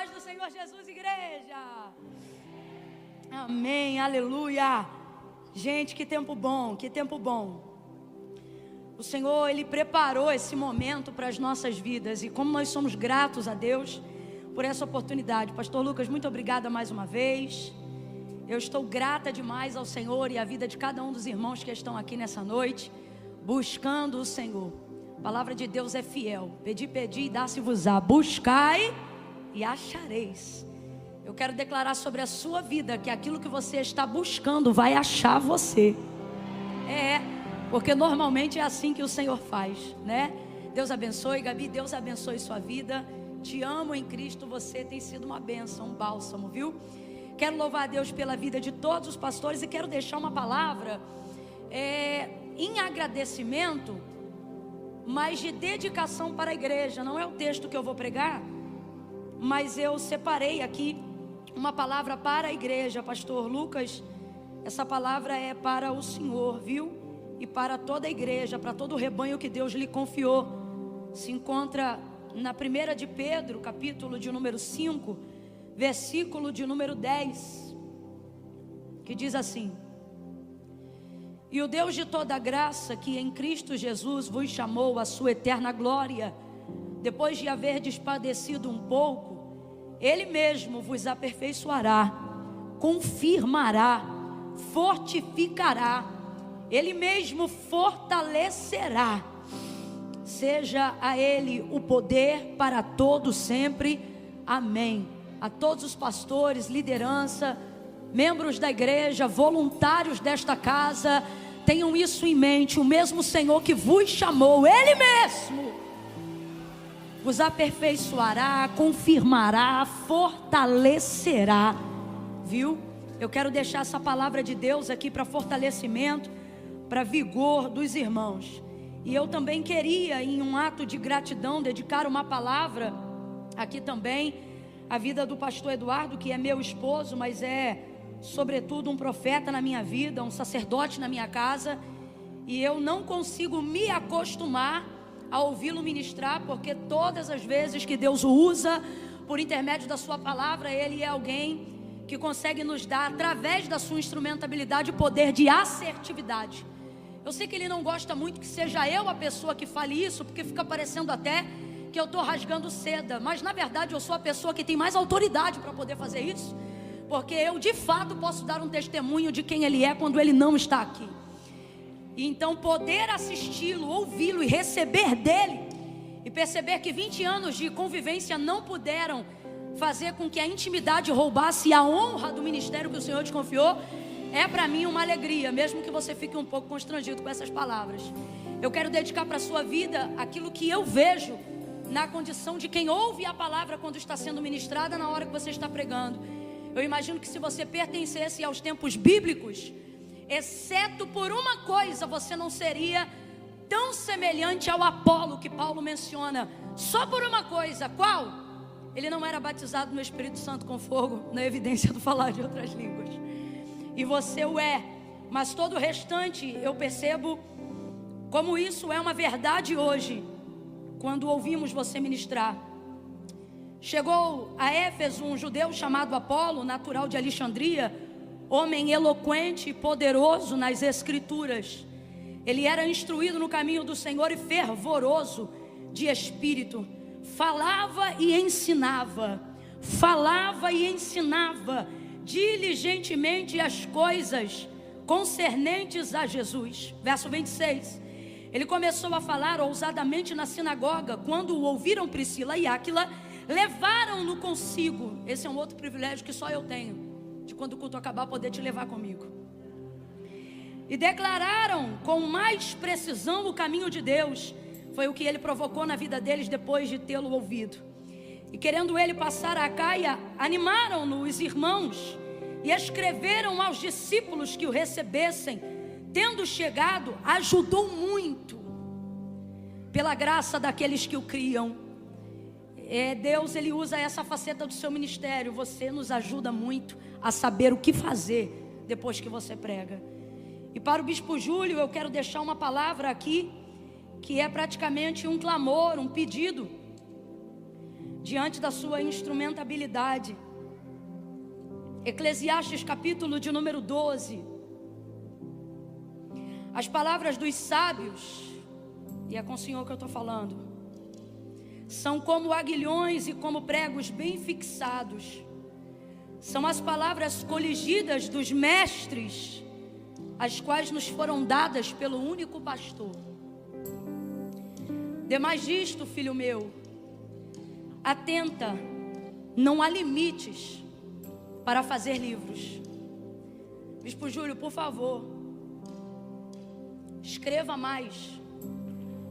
paz do Senhor Jesus, igreja. Amém, aleluia. Gente, que tempo bom, que tempo bom. O Senhor, Ele preparou esse momento para as nossas vidas. E como nós somos gratos a Deus por essa oportunidade. Pastor Lucas, muito obrigada mais uma vez. Eu estou grata demais ao Senhor e à vida de cada um dos irmãos que estão aqui nessa noite, buscando o Senhor. A palavra de Deus é fiel. Pedi, e dá-se-vos-á. Buscai e achareis. Eu quero declarar sobre a sua vida que aquilo que você está buscando vai achar você. Porque normalmente é assim que o Senhor faz, né? Deus abençoe, Gabi, Deus abençoe sua vida. Te amo em Cristo, você tem sido uma bênção, um bálsamo, viu? Quero louvar a Deus pela vida de todos os pastores e quero deixar uma palavra em agradecimento, mas de dedicação para a igreja. Não é o texto que eu vou pregar, mas eu separei aqui uma palavra para a igreja, pastor Lucas. Essa palavra é para o Senhor, viu? E para toda a igreja, para todo o rebanho que Deus lhe confiou. Se encontra na 1 de Pedro, capítulo de número 5, versículo de número 10, que diz assim: e o Deus de toda graça, que em Cristo Jesus vos chamou à sua eterna glória, depois de haverdes padecido um pouco, Ele mesmo vos aperfeiçoará, confirmará, fortificará, Ele mesmo fortalecerá. Seja a Ele o poder para todos sempre. Amém. A todos os pastores, liderança, membros da igreja, voluntários desta casa, tenham isso em mente. O mesmo Senhor que vos chamou, Ele mesmo vos aperfeiçoará, confirmará, fortalecerá. Viu? Eu quero deixar essa palavra de Deus aqui para fortalecimento, para vigor dos irmãos. E eu também queria, em um ato de gratidão, dedicar uma palavra aqui também à vida do pastor Eduardo, que é meu esposo, mas é sobretudo um profeta na minha vida, um sacerdote na minha casa. E eu não consigo me acostumar a ouvi-lo ministrar, porque todas as vezes que Deus o usa por intermédio da sua palavra, Ele é alguém que consegue nos dar, através da sua instrumentabilidade, o poder de assertividade. Eu sei que Ele não gosta muito que seja eu a pessoa que fale isso, porque fica parecendo até que eu estou rasgando seda. Mas na verdade eu sou a pessoa que tem mais autoridade para poder fazer isso, porque eu de fato posso dar um testemunho de quem Ele é quando Ele não está aqui. E então poder assisti-lo, ouvi-lo e receber dele, e perceber que 20 anos de convivência não puderam fazer com que a intimidade roubasse a honra do ministério que o Senhor te confiou, é para mim uma alegria, mesmo que você fique um pouco constrangido com essas palavras. Eu quero dedicar para a sua vida aquilo que eu vejo na condição de quem ouve a palavra quando está sendo ministrada, na hora que você está pregando. Eu imagino que se você pertencesse aos tempos bíblicos, exceto por uma coisa, você não seria tão semelhante ao Apolo que Paulo menciona. Só por uma coisa, qual? Ele não era batizado no Espírito Santo com fogo, na evidência do falar de outras línguas. E você o é, mas todo o restante eu percebo como isso é uma verdade hoje, quando ouvimos você ministrar. Chegou a Éfeso um judeu chamado Apolo, natural de Alexandria, homem eloquente e poderoso nas escrituras. Ele era instruído no caminho do Senhor e fervoroso de espírito. Falava e ensinava diligentemente as coisas concernentes a Jesus. Verso 26. Ele começou a falar ousadamente na sinagoga. Quando o ouviram Priscila e Áquila, levaram-no consigo. Esse é um outro privilégio que só eu tenho, de quando o culto acabar poder te levar comigo. E declararam com mais precisão o caminho de Deus. Foi o que ele provocou na vida deles depois de tê-lo ouvido. E querendo ele passar a Acaia, animaram-no os irmãos e escreveram aos discípulos que o recebessem. Tendo chegado, ajudou muito pela graça daqueles que o criam. Deus, Ele usa essa faceta do seu ministério. Você nos ajuda muito a saber o que fazer depois que você prega. E para o Bispo Júlio, eu quero deixar uma palavra aqui, que é praticamente um clamor, um pedido. diante da sua instrumentabilidade. Eclesiastes capítulo de número 12. As palavras dos sábios, e é com o Senhor que eu estou falando, são como aguilhões e como pregos bem fixados. São as palavras coligidas dos mestres, as quais nos foram dadas pelo único pastor. Demais disto, filho meu, atenta, não há limites para fazer livros. Bispo Júlio, por favor, escreva mais.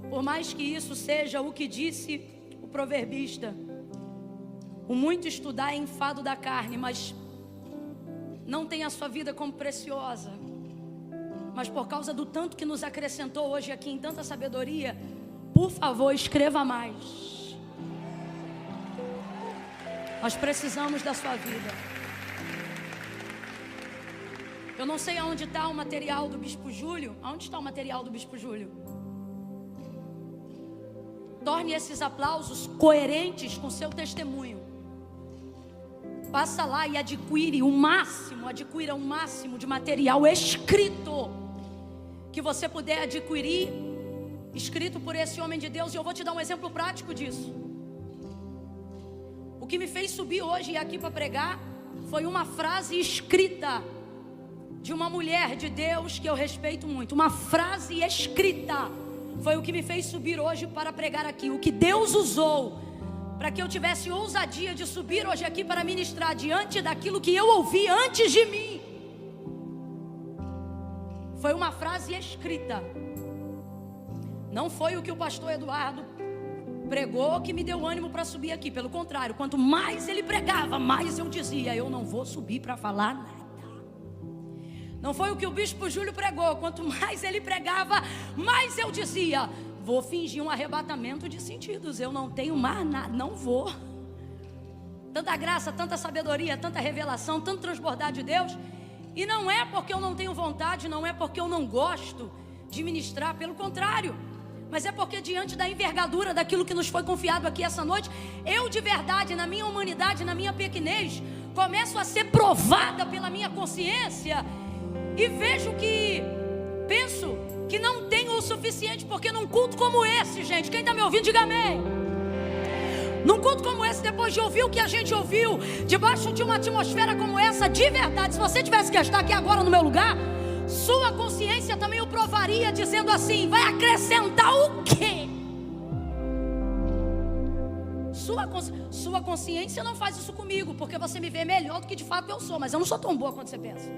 Por mais que isso seja o que disse o proverbista: o muito estudar é enfado da carne, mas não tem a sua vida como preciosa. Mas por causa do tanto que nos acrescentou hoje aqui em tanta sabedoria, por favor, escreva mais. Nós precisamos da sua vida. Eu não sei aonde está o material do Bispo Júlio. Aonde está o material do Bispo Júlio? Torne esses aplausos coerentes com seu testemunho. Passa lá e adquira o máximo de material escrito que você puder adquirir, escrito por esse homem de Deus. E eu vou te dar um exemplo prático disso. O que me fez subir hoje e aqui para pregar foi uma frase escrita de uma mulher de Deus que eu respeito muito. Uma frase escrita foi o que me fez subir hoje para pregar aqui. O que Deus usou para que eu tivesse ousadia de subir hoje aqui para ministrar diante daquilo que eu ouvi antes de mim, foi uma frase escrita. Não foi o que o pastor Eduardo pregou que me deu ânimo para subir aqui. Pelo contrário, quanto mais ele pregava, mais eu dizia: eu não vou subir para falar nada. Não foi o que o Bispo Júlio pregou. Quanto mais ele pregava, mais eu dizia: vou fingir um arrebatamento de sentidos. Eu não tenho mais nada, não vou. Tanta graça, tanta sabedoria, tanta revelação, tanto transbordar de Deus. E não é porque eu não tenho vontade, não é porque eu não gosto de ministrar, pelo contrário. Mas é porque diante da envergadura daquilo que nos foi confiado aqui essa noite, eu de verdade, na minha humanidade, na minha pequenez, começo a ser provada pela minha consciência. E vejo que, penso que não tenho o suficiente, porque num culto como esse, gente, quem está me ouvindo, diga amém. Num culto como esse, depois de ouvir o que a gente ouviu, debaixo de uma atmosfera como essa, de verdade, se você tivesse que estar aqui agora no meu lugar, sua consciência também o provaria, dizendo assim: vai acrescentar o quê? Sua consciência não faz isso comigo, porque você me vê melhor do que de fato eu sou, mas eu não sou tão boa quanto você pensa.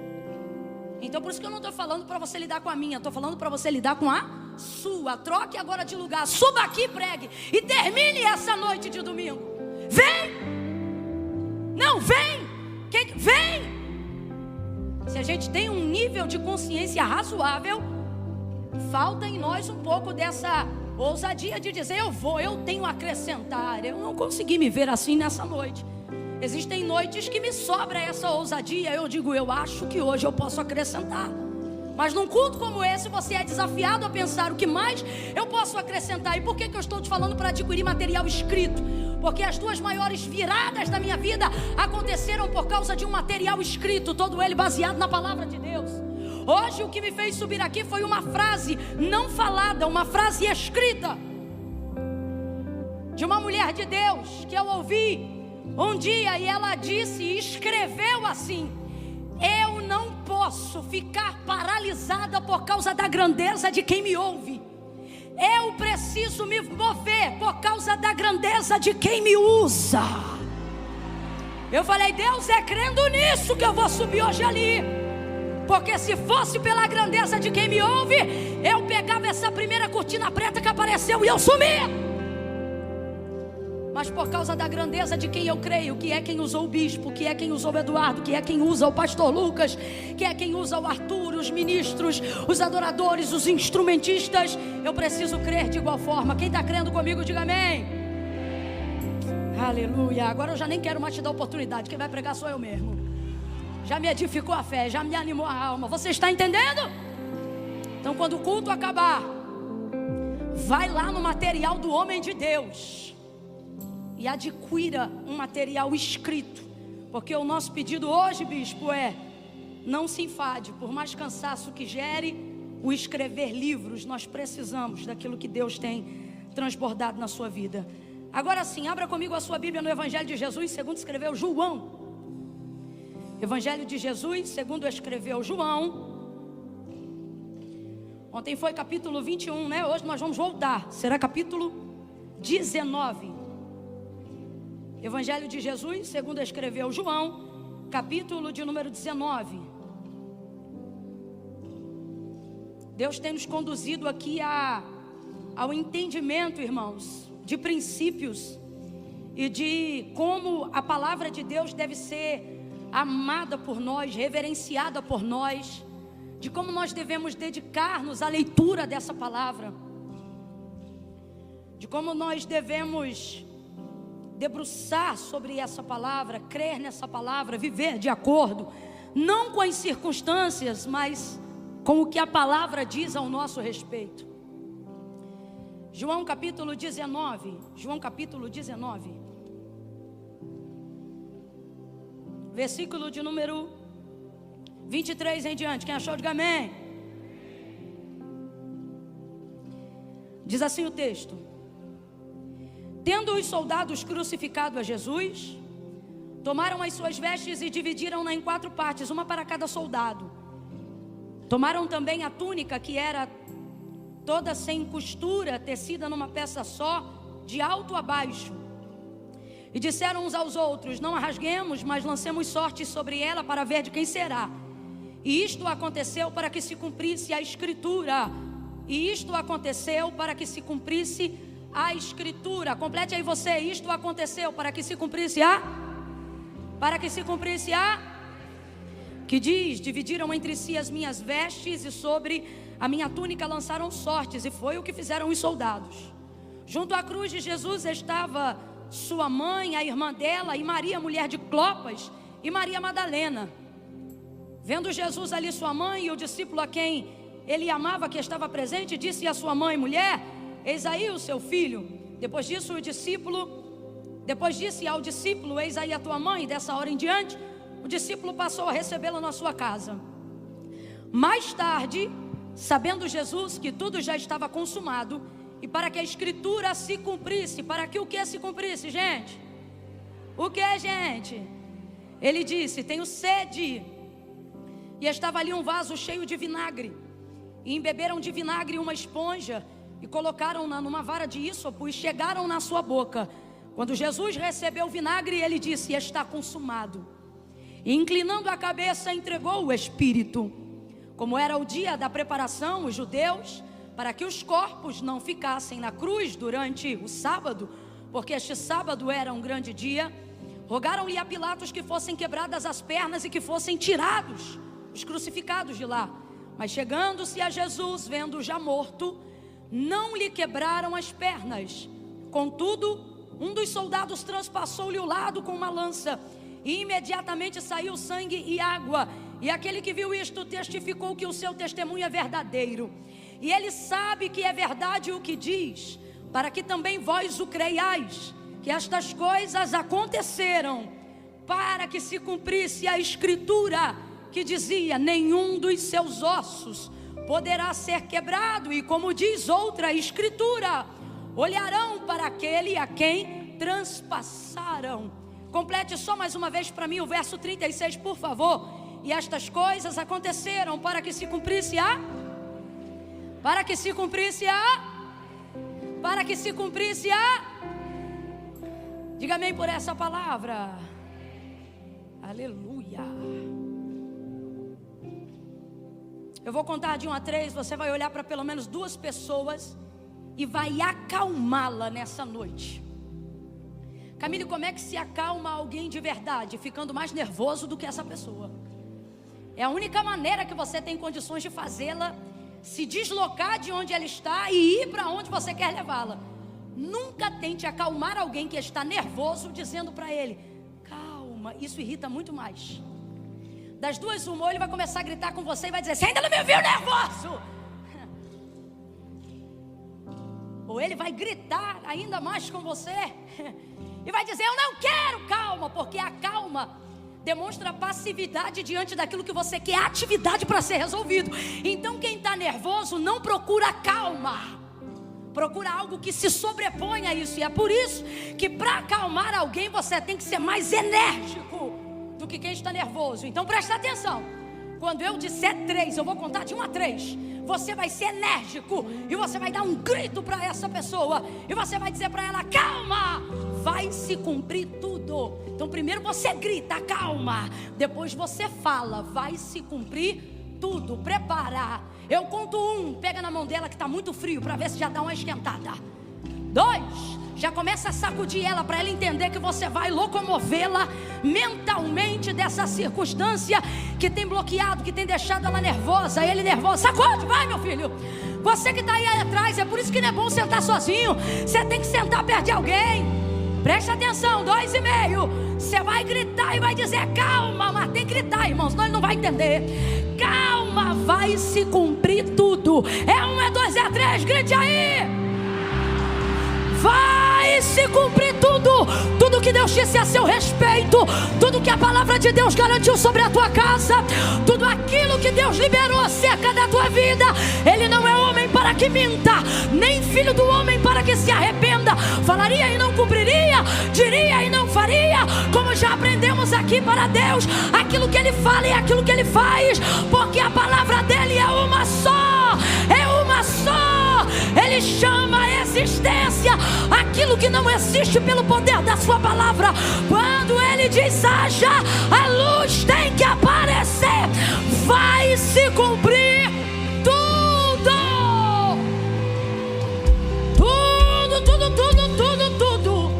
Então por isso que eu não estou falando para você lidar com a minha, estou falando para você lidar com a sua. Troque agora de lugar, suba aqui, pregue e termine essa noite de domingo. Vem! Não, vem! Vem! Se a gente tem um nível de consciência razoável, falta em nós um pouco dessa ousadia de dizer: eu tenho a acrescentar. Eu não consegui me ver assim nessa noite. Existem noites que me sobra essa ousadia. Eu digo: eu acho que hoje eu posso acrescentar. Mas num culto como esse, você é desafiado a pensar: o que mais eu posso acrescentar? E por que eu estou te falando para adquirir material escrito? Porque as duas maiores viradas da minha vida aconteceram por causa de um material escrito, todo ele baseado na palavra de Deus. Hoje o que me fez subir aqui foi uma frase não falada, uma frase escrita de uma mulher de Deus que eu ouvi um dia, e ela disse e escreveu assim: eu não posso ficar paralisada por causa da grandeza de quem me ouve. Eu preciso me mover por causa da grandeza de quem me usa. Eu falei: Deus, é crendo nisso que eu vou subir hoje ali. Porque se fosse pela grandeza de quem me ouve, eu pegava essa primeira cortina preta que apareceu e eu sumia. Mas por causa da grandeza de quem eu creio, que é quem usou o bispo, que é quem usou o Eduardo, que é quem usa o pastor Lucas, que é quem usa o Arthur, os ministros, os adoradores, os instrumentistas, eu preciso crer de igual forma. Quem está crendo comigo, diga amém. Aleluia. Agora eu já nem quero mais te dar oportunidade. Quem vai pregar sou eu mesmo. Já me edificou a fé, já me animou a alma. Você está entendendo? Então quando o culto acabar, vai lá no material do homem de Deus e adquira um material escrito, porque o nosso pedido hoje, bispo, é: não se enfade, por mais cansaço que gere o escrever livros, nós precisamos daquilo que Deus tem transbordado na sua vida. Agora sim, abra comigo a sua Bíblia no Evangelho de Jesus, segundo escreveu João. Evangelho de Jesus, segundo escreveu João. Ontem foi capítulo 21, né? Hoje nós vamos voltar, será capítulo 19. Evangelho de Jesus, segundo escreveu João, capítulo de número 19. Deus tem nos conduzido aqui ao entendimento, irmãos, de princípios e de como a palavra de Deus deve ser amada por nós, reverenciada por nós, de como nós devemos dedicar-nos à leitura dessa palavra, de como nós devemos debruçar sobre essa palavra, crer nessa palavra, viver de acordo, não com as circunstâncias, mas com o que a palavra diz ao nosso respeito. João capítulo 19, versículo de número 23 em diante. Quem achou, diga amém. Diz assim o texto: tendo os soldados crucificado a Jesus, tomaram as suas vestes e dividiram-na em 4 partes, uma para cada soldado. Tomaram também a túnica, que era toda sem costura, tecida numa peça só, de alto a baixo. E disseram uns aos outros: não a rasguemos, mas lancemos sorte sobre ela para ver de quem será. E isto aconteceu para que se cumprisse a Escritura. E isto aconteceu para que se cumprisse a Escritura. Complete aí você: isto aconteceu para que se cumprisse que diz: dividiram entre si as minhas vestes, e sobre a minha túnica lançaram sortes. E foi o que fizeram os soldados. Junto à cruz de Jesus estava sua mãe, a irmã dela, e Maria, mulher de Clopas, e Maria Madalena. Vendo Jesus ali sua mãe e o discípulo a quem ele amava, que estava presente, disse à sua mãe: mulher, eis aí o seu filho. Depois disse ao discípulo: eis aí a tua mãe. Dessa hora em diante, o discípulo passou a recebê-la na sua casa. Mais tarde, sabendo Jesus que tudo já estava consumado, e para que a Escritura se cumprisse, para que o que se cumprisse, gente? O que, gente? Ele disse: tenho sede. E estava ali um vaso cheio de vinagre, e embeberam de vinagre uma esponja, e colocaram-na numa vara de ísopo, e chegaram na sua boca. Quando Jesus recebeu o vinagre, ele disse: está consumado. E inclinando a cabeça, entregou o Espírito. Como era o dia da preparação, os judeus, para que os corpos não ficassem na cruz durante o sábado, porque este sábado era um grande dia, rogaram-lhe a Pilatos que fossem quebradas as pernas e que fossem tirados os crucificados de lá. Mas chegando-se a Jesus, vendo-o já morto, não lhe quebraram as pernas. Contudo, um dos soldados transpassou-lhe o lado com uma lança, e imediatamente saiu sangue e água. E aquele que viu isto testificou que o seu testemunho é verdadeiro. E ele sabe que é verdade o que diz, para que também vós o creiais, que estas coisas aconteceram, para que se cumprisse a Escritura, que dizia: nenhum dos seus ossos poderá ser quebrado. E como diz outra Escritura: olharão para aquele a quem transpassaram. Complete só mais uma vez para mim o verso 36, por favor. E estas coisas aconteceram para que se cumprisse diga amém por essa palavra. Aleluia. Eu vou contar de 1 a 3. Você vai olhar para pelo menos 2 pessoas e vai acalmá-la nessa noite. Camille, como é que se acalma alguém de verdade? Ficando mais nervoso do que essa pessoa. É a única maneira que você tem condições de fazê-la se deslocar de onde ela está e ir para onde você quer levá-la. Nunca tente acalmar alguém que está nervoso dizendo para ele: calma. Isso irrita muito mais. Das duas, uma, ou ele vai começar a gritar com você e vai dizer: você ainda não me viu nervoso? Ou ele vai gritar ainda mais com você e vai dizer: eu não quero calma, porque a calma demonstra passividade diante daquilo que você quer, atividade para ser resolvido. Então quem está nervoso não procura calma, procura algo que se sobreponha a isso. E é por isso que para acalmar alguém você tem que ser mais enérgico do que quem está nervoso. Então presta atenção, quando eu disser 3, eu vou contar de 1 a 3. Você vai ser enérgico e você vai dar um grito para essa pessoa e você vai dizer para ela: calma, vai se cumprir tudo. Então primeiro você grita: calma. Depois você fala: vai se cumprir tudo. Prepara. Eu conto 1, pega na mão dela que está muito frio, para ver se já dá uma esquentada. 2, já começa a sacudir ela, para ela entender que você vai locomovê-la mentalmente dessa circunstância que tem bloqueado, que tem deixado ela nervosa, ele nervoso. Sacode, vai meu filho. Você que está aí atrás, é por isso que não é bom sentar sozinho. Você tem que sentar perto de alguém. Presta atenção, 2,5. Você vai gritar e vai dizer: calma, mas tem que gritar, irmãos, senão ele não vai entender. Calma, vai se cumprir tudo. É 1, é 2, é 3, grite aí. Vai se cumprir tudo. Tudo que Deus disse a seu respeito, tudo que a palavra de Deus garantiu sobre a tua casa, tudo aquilo que Deus liberou acerca da tua vida. Ele não é homem para que minta, nem filho do homem para que se arrependa. Falaria e não cumpriria, diria e não faria. Como já aprendemos aqui, para Deus, aquilo que Ele fala é aquilo que Ele faz, porque a palavra dEle é uma só, é uma só. Ele chama a existência aquilo que não existe pelo poder da sua palavra. Quando Ele diz haja, a luz tem que aparecer. Vai se cumprir tudo. Tudo, tudo, tudo, tudo, tudo.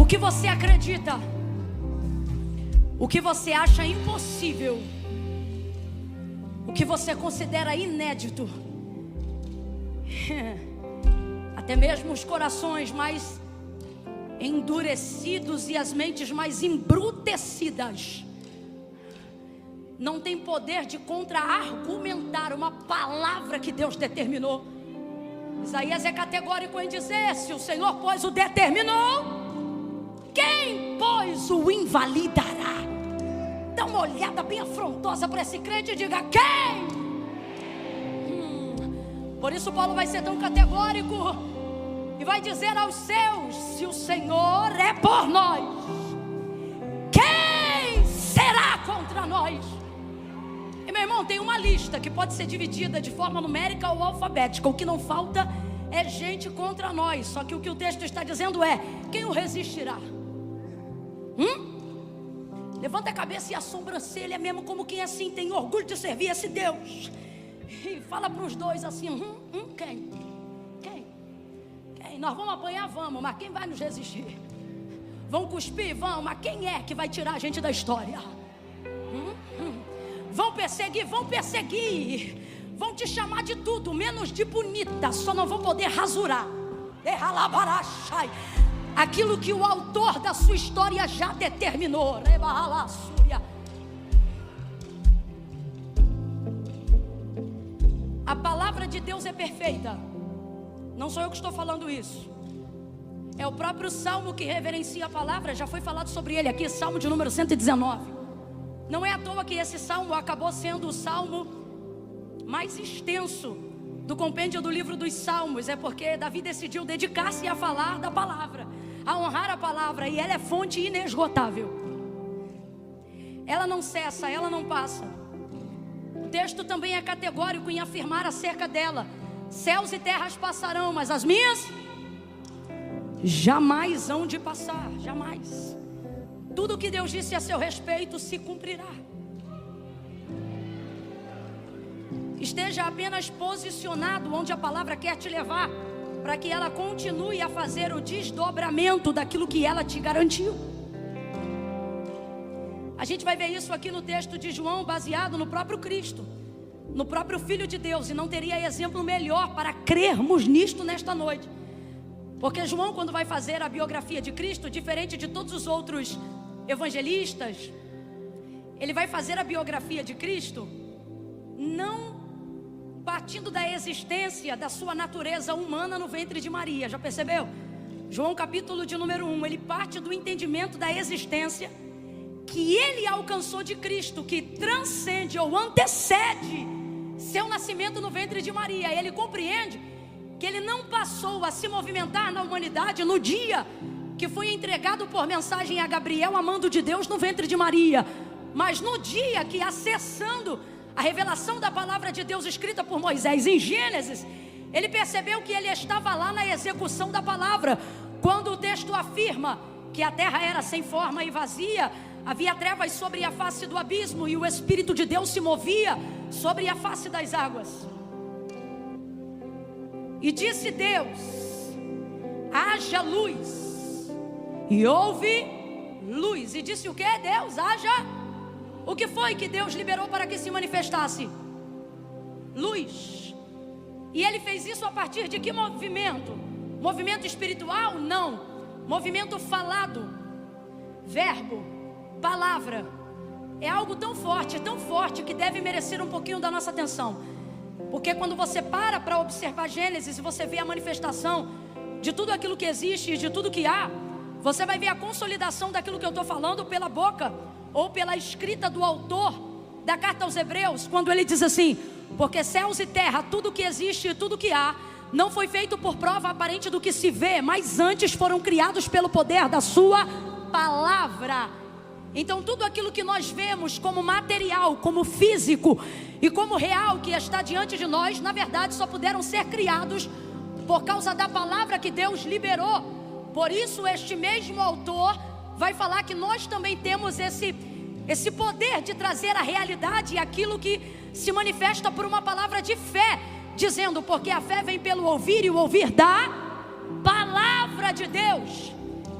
O que você acredita, o que você acha impossível, o que você considera inédito, até mesmo os corações mais endurecidos e as mentes mais embrutecidas não tem poder de contra-argumentar uma palavra que Deus determinou. Isaías é categórico em dizer: se o Senhor, pois, o determinou, quem, pois, o invalidará? Dá uma olhada bem afrontosa para esse crente e diga: quem? Por isso Paulo vai ser tão categórico e vai dizer aos seus: se o Senhor é por nós, quem será contra nós? E meu irmão, tem uma lista que pode ser dividida de forma numérica ou alfabética. O que não falta é gente contra nós. Só que o que o texto está dizendo é: quem o resistirá? Levanta a cabeça e a sobrancelha mesmo, como quem assim tem orgulho de servir esse Deus. E fala para os dois assim: quem? Nós vamos apanhar, vamos, mas quem vai nos resistir? Vão cuspir, vão, mas quem é que vai tirar a gente da história? Vão perseguir, vão te chamar de tudo, menos de bonita, só não vão poder rasurar aquilo que o autor da sua história já determinou. A palavra de Deus é perfeita. Não sou eu que estou falando isso, é o próprio Salmo que reverencia a palavra. Já foi falado sobre ele aqui, Salmo de número 119. Não é à toa que esse Salmo acabou sendo o Salmo mais extenso do compêndio do livro dos Salmos. É porque Davi decidiu dedicar-se a falar da palavra, a honrar a palavra. E ela é fonte inesgotável. Ela não cessa, ela não passa. O texto também é categórico em afirmar acerca dela: céus e terras passarão, mas as minhas jamais hão de passar, jamais. Tudo que Deus disse a seu respeito se cumprirá. Esteja apenas posicionado onde a palavra quer te levar, para que ela continue a fazer o desdobramento daquilo que ela te garantiu. A gente vai ver isso aqui no texto de João, baseado no próprio Cristo, no próprio Filho de Deus. E não teria exemplo melhor para crermos nisto nesta noite. Porque João, quando vai fazer a biografia de Cristo, diferente de todos os outros evangelistas, ele vai fazer a biografia de Cristo não partindo da existência da sua natureza humana no ventre de Maria. Já percebeu? João capítulo de número 1, ele parte do entendimento da existência que ele alcançou de Cristo, que transcende ou antecede seu nascimento no ventre de Maria. Ele compreende que ele não passou a se movimentar na humanidade no dia que foi entregado por mensagem a Gabriel, amando de Deus, no ventre de Maria, mas no dia que, acessando a revelação da palavra de Deus escrita por Moisés em Gênesis, ele percebeu que ele estava lá na execução da palavra, quando o texto afirma que a terra era sem forma e vazia, havia trevas sobre a face do abismo, e o Espírito de Deus se movia sobre a face das águas. E disse Deus: haja luz. E houve luz. E disse o que? Deus, haja. O que foi que Deus liberou para que se manifestasse? Luz. E ele fez isso a partir de que movimento? Movimento espiritual? Não. Movimento falado. Verbo, palavra. É algo tão forte, que deve merecer um pouquinho da nossa atenção. Porque quando você para observar Gênesis e você vê a manifestação de tudo aquilo que existe e de tudo que há, você vai ver a consolidação daquilo que eu estou falando pela boca ou pela escrita do autor da carta aos Hebreus, quando ele diz assim: porque céus e terra, tudo que existe e tudo que há, não foi feito por prova aparente do que se vê, mas antes foram criados pelo poder da sua palavra. Então tudo aquilo que nós vemos como material, como físico e como real que está diante de nós, na verdade só puderam ser criados por causa da palavra que Deus liberou. Por isso este mesmo autor vai falar que nós também temos esse poder de trazer à realidade aquilo que se manifesta por uma palavra de fé, dizendo: porque a fé vem pelo ouvir e o ouvir da palavra de Deus.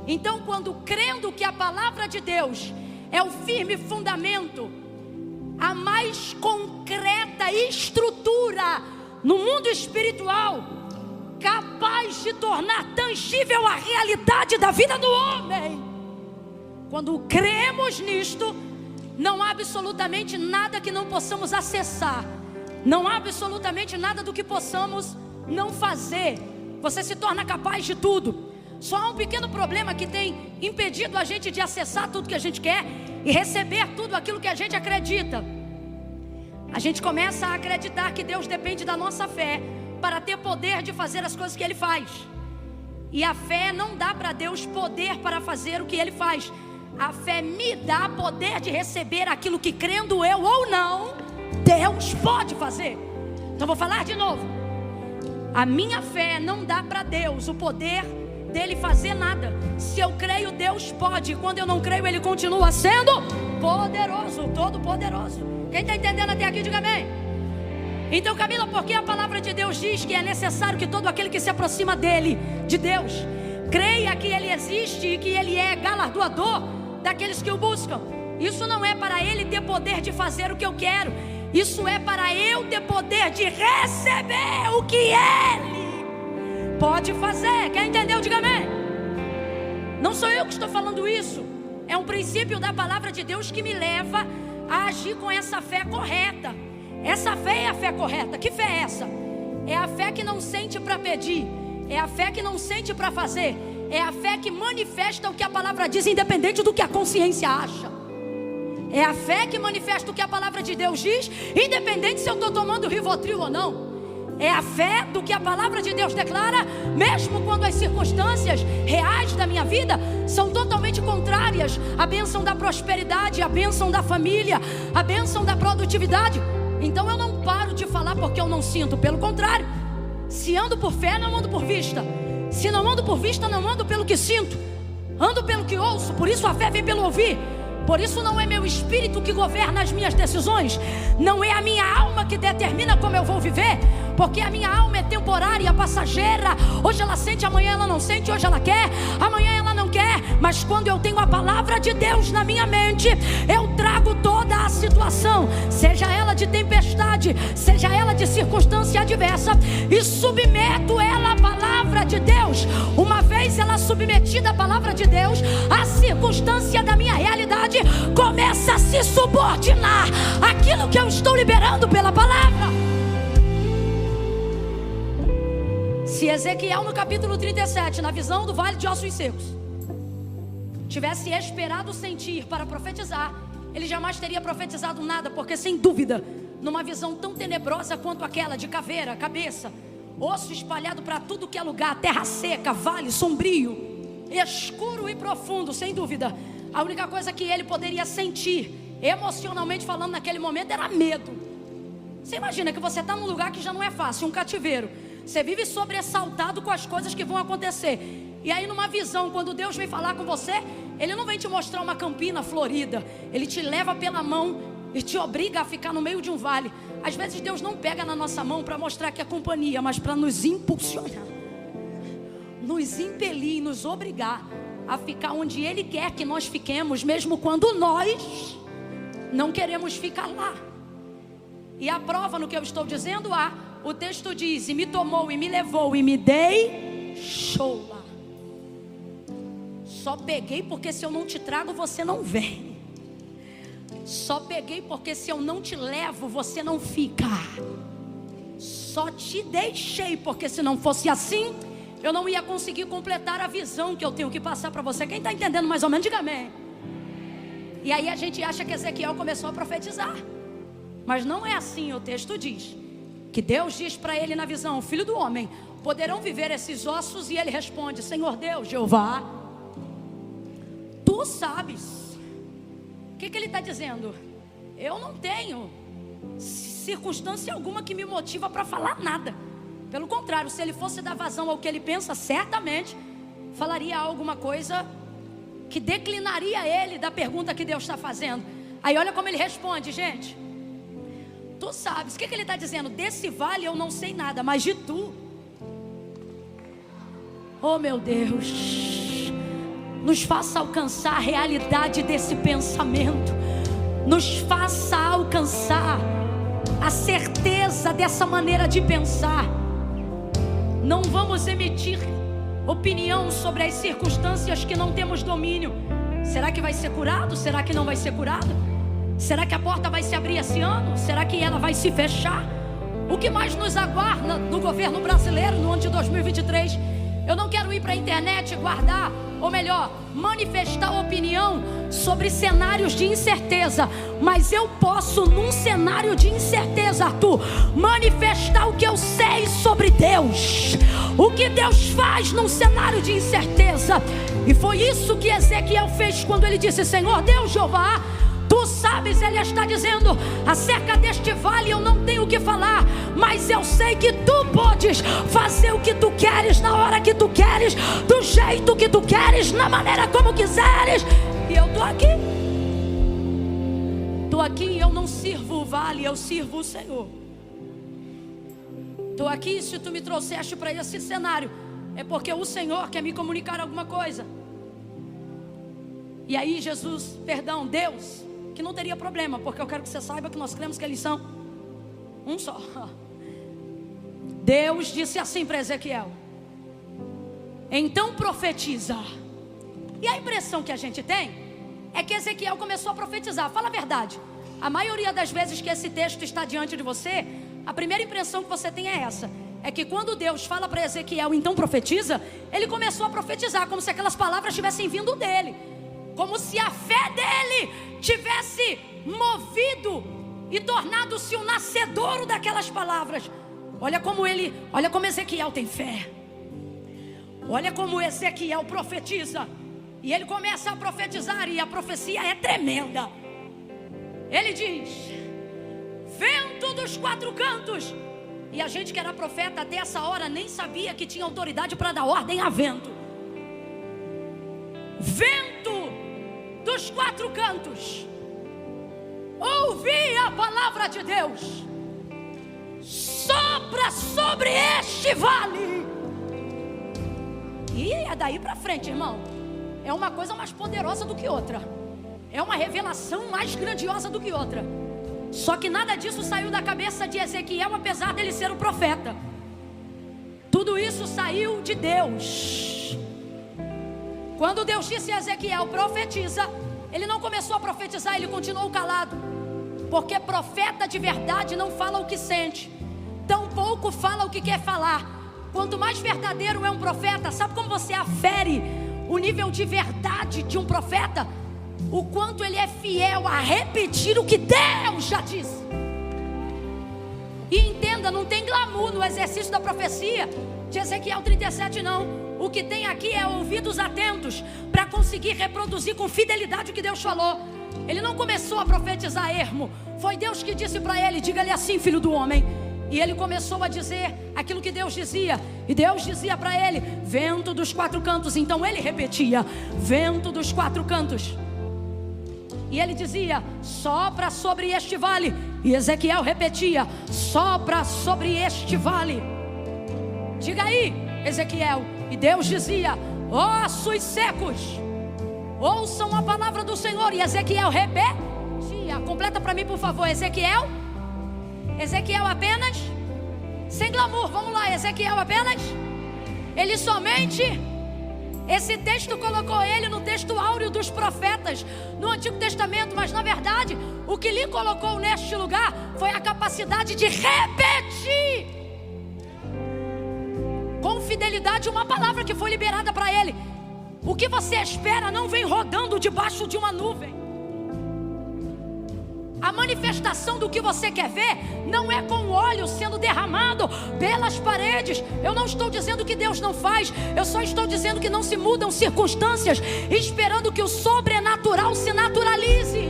Então, quando crendo que a palavra de Deus é o firme fundamento, a mais concreta estrutura no mundo espiritual, capaz de tornar tangível a realidade da vida do homem, quando cremos nisto, não há absolutamente nada que não possamos acessar, não há absolutamente nada do que possamos não fazer. Você se torna capaz de tudo. Só há um pequeno problema que tem impedido a gente de acessar tudo que a gente quer e receber tudo aquilo que a gente acredita. A gente começa a acreditar que Deus depende da nossa fé para ter poder de fazer as coisas que Ele faz. E a fé não dá para Deus poder para fazer o que Ele faz. A fé me dá poder de receber aquilo que, crendo eu ou não, Deus pode fazer. Então vou falar de novo. A minha fé não dá para Deus o poder dele fazer nada. Se eu creio, Deus pode. Quando eu não creio, Ele continua sendo poderoso, todo poderoso. Quem está entendendo até aqui, diga amém. Então, Camila, porque a palavra de Deus diz que é necessário que todo aquele que se aproxima dele, de Deus, creia que Ele existe e que Ele é galardoador daqueles que o buscam. Isso não é para Ele ter poder de fazer o que eu quero, isso é para eu ter poder de receber o que Ele pode fazer. Quem entendeu, diga amém. Não sou eu que estou falando isso, é um princípio da palavra de Deus que me leva a agir com essa fé correta. Essa fé é a fé correta. Que fé é essa? É a fé que não sente para pedir, é a fé que não sente para fazer, é a fé que manifesta o que a palavra diz, independente do que a consciência acha. É a fé que manifesta o que a palavra de Deus diz, independente se eu estou tomando Rivotril ou não. É a fé do que a palavra de Deus declara, mesmo quando as circunstâncias reais da minha vida são totalmente contrárias à bênção da prosperidade, à bênção da família, à bênção da produtividade. Então eu não paro de falar porque eu não sinto. Pelo contrário, se ando por fé, não ando por vista. Se não ando por vista, não ando pelo que sinto, ando pelo que ouço. Por isso a fé vem pelo ouvir. Por isso não é meu espírito que governa as minhas decisões, não é a minha alma que determina como eu vou viver, porque a minha alma é temporária, passageira. Hoje ela sente, amanhã ela não sente. Hoje ela quer, amanhã ela não quer. Mas quando eu tenho a palavra de Deus na minha mente, eu trago toda a situação, seja ela de tempestade, seja ela de circunstância adversa, e submeto ela à palavra de Deus. Uma vez ela submetida à palavra de Deus, a circunstância da minha realidade começa a se subordinar àquilo que eu estou liberando pela palavra. Se Ezequiel no capítulo 37, na visão do vale de ossos secos, tivesse esperado sentir para profetizar, ele jamais teria profetizado nada, porque sem dúvida, numa visão tão tenebrosa quanto aquela de caveira, cabeça, osso espalhado para tudo que é lugar, terra seca, vale sombrio, escuro e profundo, sem dúvida, a única coisa que ele poderia sentir, emocionalmente falando naquele momento, era medo. Você imagina que você está num lugar que já não é fácil, um cativeiro. Você vive sobressaltado com as coisas que vão acontecer. E aí numa visão, quando Deus vem falar com você, Ele não vem te mostrar uma campina florida. Ele te leva pela mão e te obriga a ficar no meio de um vale. Às vezes Deus não pega na nossa mão para mostrar que é companhia, mas para nos impulsionar, nos impelir, nos obrigar a ficar onde Ele quer que nós fiquemos, mesmo quando nós não queremos ficar lá. E a prova no que eu estou dizendo, o texto diz: e me tomou e me levou e me deixou lá. Só peguei porque se eu não te trago você não vem. Só peguei porque se eu não te levo você não fica. Só te deixei porque se não fosse assim eu não ia conseguir completar a visão que eu tenho que passar para você. Quem está entendendo mais ou menos, diga amém. E aí a gente acha que Ezequiel começou a profetizar, mas não é assim. O texto diz que Deus diz para ele na visão: filho do homem, poderão viver esses ossos? E ele responde: Senhor Deus, Jeová, tu sabes. O que ele está dizendo? Eu não tenho circunstância alguma que me motiva para falar nada. Pelo contrário, se ele fosse dar vazão ao que ele pensa, certamente falaria alguma coisa que declinaria ele da pergunta que Deus está fazendo. Aí olha como ele responde, gente. Tu sabes, o que ele está dizendo? Desse vale eu não sei nada, mas de tu. Oh meu Deus, nos faça alcançar a realidade desse pensamento. Nos faça alcançar a certeza dessa maneira de pensar. Não vamos emitir opinião sobre as circunstâncias que não temos domínio. Será que vai ser curado? Será que não vai ser curado? Será que a porta vai se abrir esse ano? Será que ela vai se fechar? O que mais nos aguarda no governo brasileiro no ano de 2023? Eu não quero ir para a internet guardar, ou melhor, manifestar opinião sobre cenários de incerteza, mas eu posso, num cenário de incerteza, Arthur, manifestar o que eu sei sobre Deus, o que Deus faz num cenário de incerteza. E foi isso que Ezequiel fez quando ele disse: Senhor Deus, Jeová, tu sabes. Ele está dizendo: acerca deste vale eu não tenho o que falar, mas eu sei que tu podes fazer o que tu queres, na hora que tu queres, do jeito que tu queres, na maneira como quiseres. E eu estou aqui. Estou aqui e eu não sirvo o vale, eu sirvo o Senhor. Estou aqui, se tu me trouxeste para esse cenário, é porque o Senhor quer me comunicar alguma coisa. E aí Deus, que não teria problema, porque eu quero que você saiba que nós cremos que eles são um só. Deus disse assim para Ezequiel: então profetiza. E a impressão que a gente tem é que Ezequiel começou a profetizar. Fala a verdade, a maioria das vezes que esse texto está diante de você, a primeira impressão que você tem é essa: é que quando Deus fala para Ezequiel, então profetiza, ele começou a profetizar, como se aquelas palavras tivessem vindo dele, como se a fé dele tivesse movido e tornado-se um nascedouro daquelas palavras. Olha como Ezequiel tem fé. Olha como Ezequiel profetiza. E ele começa a profetizar, e a profecia é tremenda. Ele diz: vento dos quatro cantos. E a gente que era profeta até essa hora nem sabia que tinha autoridade para dar ordem a vento. Vento dos quatro cantos, ouvi a palavra de Deus, sopra sobre este vale. E é daí para frente, irmão, é uma coisa mais poderosa do que outra, é uma revelação mais grandiosa do que outra. Só que nada disso saiu da cabeça de Ezequiel, apesar dele ser o profeta. Tudo isso saiu de Deus. Quando Deus disse a Ezequiel: profetiza, ele não começou a profetizar, ele continuou calado. Porque profeta de verdade não fala o que sente, tampouco fala o que quer falar. quanto mais verdadeiro é um profeta, sabe como você afere o nível de verdade de um profeta? O quanto ele é fiel a repetir o que Deus já disse. E entenda, não tem glamour no exercício da profecia de Ezequiel 37 não. O que tem aqui é ouvidos atentos para conseguir reproduzir com fidelidade o que Deus falou. Ele não começou a profetizar ermo. Foi Deus que disse para ele: diga-lhe assim, filho do homem. E ele começou a dizer aquilo que Deus dizia. E Deus dizia para ele: vento dos quatro cantos. Então ele repetia: vento dos quatro cantos. E ele dizia: sopra sobre este vale. E Ezequiel repetia: sopra sobre este vale. Diga aí, Ezequiel. E Deus dizia: ossos secos, ouçam a palavra do Senhor. E Ezequiel repetia. Completa para mim, por favor. Ezequiel apenas, sem glamour, vamos lá. Ezequiel apenas, ele somente, esse texto colocou ele no texto áureo dos profetas no Antigo Testamento, mas na verdade o que lhe colocou neste lugar foi a capacidade de repetir com fidelidade uma palavra que foi liberada para ele. O que você espera não vem rodando debaixo de uma nuvem. A manifestação do que você quer ver não é com óleo sendo derramado pelas paredes. Eu não estou dizendo que Deus não faz. Eu só estou dizendo que não se mudam circunstâncias esperando que o sobrenatural se naturalize.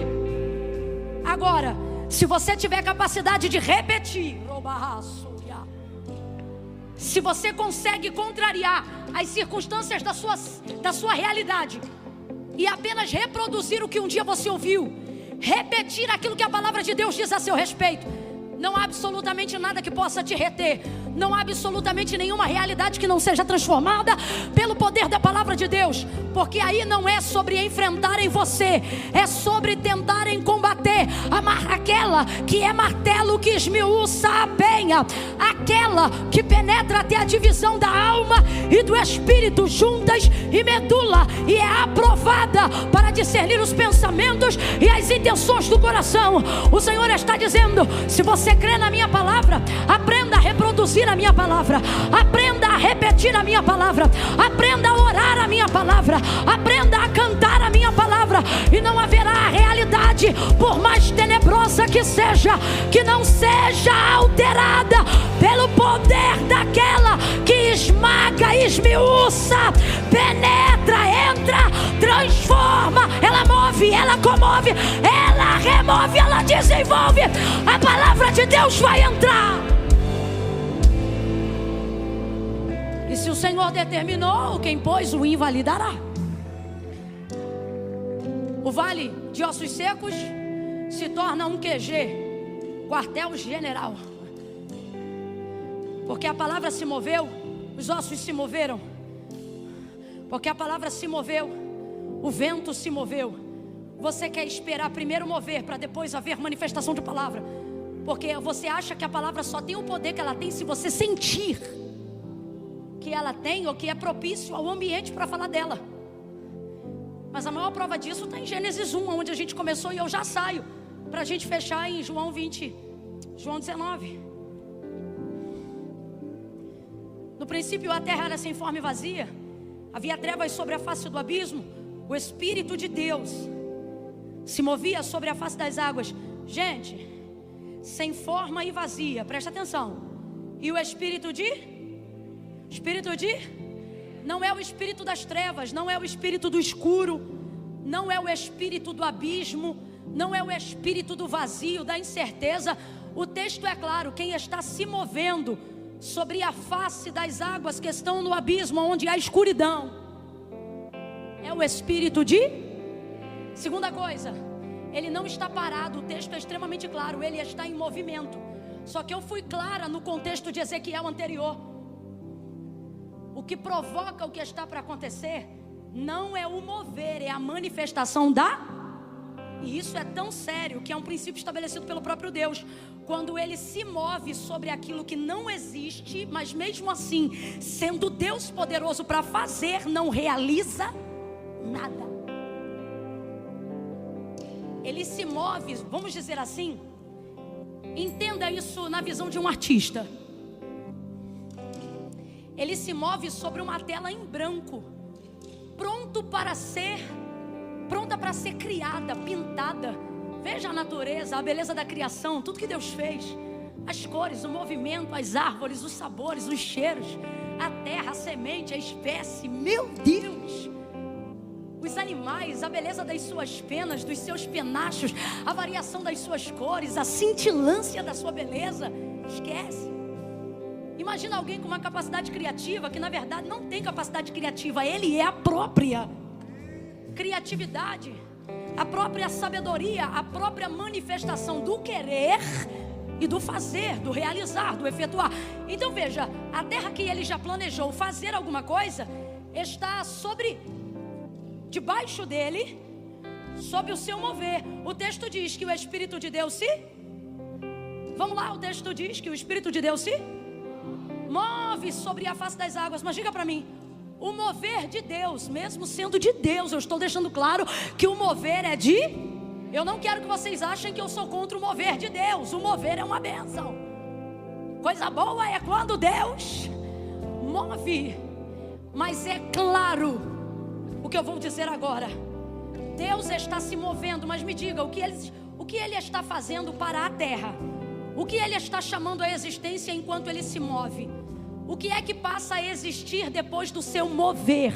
Agora, se você tiver capacidade de repetir, se você consegue contrariar as circunstâncias da sua realidade e apenas reproduzir o que um dia você ouviu, repetir aquilo que a palavra de Deus diz a seu respeito, não há absolutamente nada que possa te reter. Não há absolutamente nenhuma realidade que não seja transformada pelo poder da palavra de Deus. Porque aí não é sobre enfrentarem você, é sobre tentarem combater aquela que é martelo que esmiuça a penha, aquela que penetra até a divisão da alma e do espírito, juntas e medula, e é aprovada para discernir os pensamentos e as intenções do coração. O Senhor está dizendo: se você crê na minha palavra, aprenda a reproduzir a minha palavra, aprenda a repetir a minha palavra, aprenda a orar a minha palavra, aprenda a cantar a minha palavra, e não haverá realidade, por mais tenebrosa que seja, que não seja alterada pelo poder daquela que esmaga, esmiuça, penetra, entra, transforma, ela move, ela comove, ela remove, ela desenvolve. A palavra de Deus vai entrar. E se o Senhor determinou, quem pôs o invalidará. O vale de ossos secos se torna um QG, quartel-general. Porque a palavra se moveu, os ossos se moveram. Porque a palavra se moveu, o vento se moveu. Você quer esperar primeiro mover para depois haver manifestação de palavra? Porque você acha que a palavra só tem o poder que ela tem se você sentir que ela tem, ou que é propício ao ambiente para falar dela. Mas a maior prova disso está em Gênesis 1, onde a gente começou, e eu já saio para a gente fechar em João 19. No princípio a terra era sem forma e vazia, havia trevas sobre a face do abismo, o Espírito de Deus se movia sobre a face das águas. Gente, sem forma e vazia, presta atenção. E o Espírito de não é o espírito das trevas, não é o espírito do escuro, não é o espírito do abismo, não é o espírito do vazio, da incerteza. O texto é claro: quem está se movendo sobre a face das águas que estão no abismo, onde há escuridão, é o espírito de... Segunda coisa, ele não está parado. O texto é extremamente claro, ele está em movimento. Só que eu fui clara no contexto de Ezequiel anterior. O que provoca o que está para acontecer não é o mover, é a manifestação da... E isso é tão sério que é um princípio estabelecido pelo próprio Deus. Quando ele se move sobre aquilo que não existe, mas mesmo assim, sendo Deus poderoso para fazer, não realiza nada. Ele se move, vamos dizer assim, entenda isso na visão de um artista. ele se move sobre uma tela em branco, pronta para ser criada, pintada. Veja a natureza, a beleza da criação, tudo que Deus fez. As cores, o movimento, as árvores, os sabores, os cheiros, a terra, a semente, a espécie. Meu Deus! Os animais, a beleza das suas penas, dos seus penachos, a variação das suas cores, a cintilância da sua beleza. Esquece. Imagina alguém com uma capacidade criativa, que na verdade não tem capacidade criativa, ele é a própria criatividade, a própria sabedoria, a própria manifestação do querer e do fazer, do realizar, do efetuar. Então veja, a terra que ele já planejou fazer alguma coisa, está debaixo dele, sob o seu mover. O texto diz que o Espírito de Deus vamos lá, o texto diz que o Espírito de Deus move sobre a face das águas. Mas diga para mim, o mover de Deus, mesmo sendo de Deus, eu estou deixando claro que o mover é eu não quero que vocês achem que eu sou contra o mover de Deus. O mover é uma bênção. Coisa boa é quando Deus move. Mas é claro o que eu vou dizer agora. Deus está se movendo, mas me diga, o que ele está fazendo para a terra? O que ele está chamando à existência enquanto ele se move? O que é que passa a existir depois do seu mover?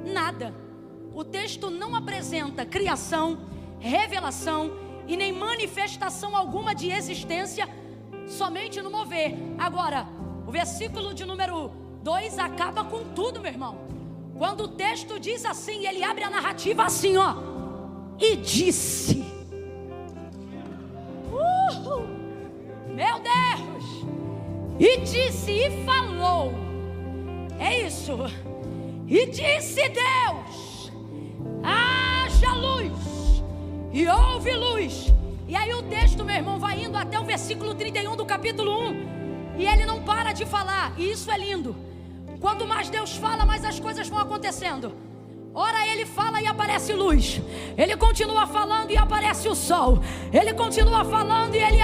Nada. O texto não apresenta criação, revelação e nem manifestação alguma de existência, somente no mover. Agora, o versículo de número 2 acaba com tudo, meu irmão. Quando o texto diz assim, ele abre a narrativa assim, ó. E disse. Meu Deus! E disse e falou. É isso. E disse Deus: haja luz. E houve luz. E aí o texto, meu irmão, vai indo até o versículo 31 do capítulo 1. E ele não para de falar. E isso é lindo. Quanto mais Deus fala, mais as coisas vão acontecendo. Ora ele fala e aparece luz. Ele continua falando e aparece o sol. Ele continua falando e ele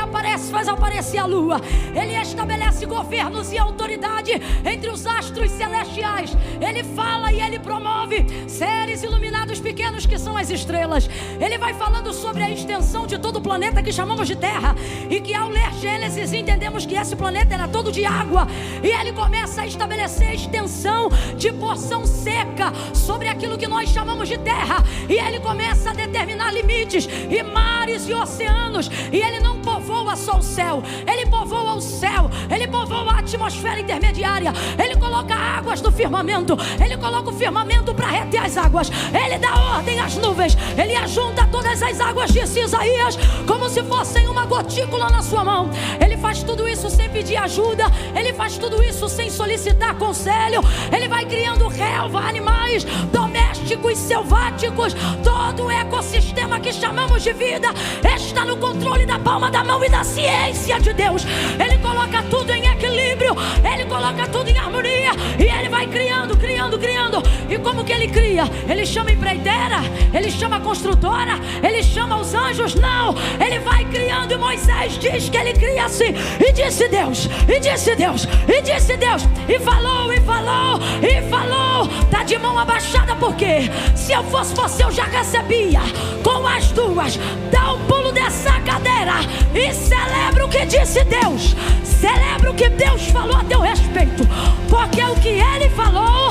faz aparecer a lua. Ele estabelece governos e autoridade entre os astros celestiais. Ele fala e ele promove seres iluminados pequenos que são as estrelas. Ele vai falando sobre a extensão de todo o planeta que chamamos de Terra. E que ao ler Gênesis entendemos que esse planeta era todo de água. E ele começa a estabelecer a extensão de porção seca sobre aquilo que nós chamamos de terra. E ele começa a determinar limites e mares e oceanos. E ele não povoa só o céu, ele povoa o céu, ele povoa a atmosfera intermediária. Ele coloca águas no firmamento, ele coloca o firmamento para reter as águas. Ele dá ordem às nuvens, ele ajunta todas as águas, disse Isaías, como se fossem uma gotícula na sua mão. Ele faz tudo isso sem pedir ajuda, ele faz tudo isso sem solicitar conselho. Ele vai criando relva, animais domésticos, selváticos. Todo o ecossistema que chamamos de vida está no controle da palma da mão e da ciência de Deus. Ele coloca tudo em equilíbrio, ele coloca tudo em harmonia. E ele vai criando, criando, criando. E como que ele cria? Ele chama empreiteira, ele chama construtora, ele chama os anjos? Não, ele vai criando. E Moisés diz que ele cria assim. E disse Deus, e disse Deus, e disse Deus, e falou, e falou, e falou. Tá de mão abaixada, porque se eu fosse você eu já recebia com as duas. Dá um pulo dessa cadeira e celebra o que disse Deus. Celebra o que Deus falou a teu respeito, porque o que ele falou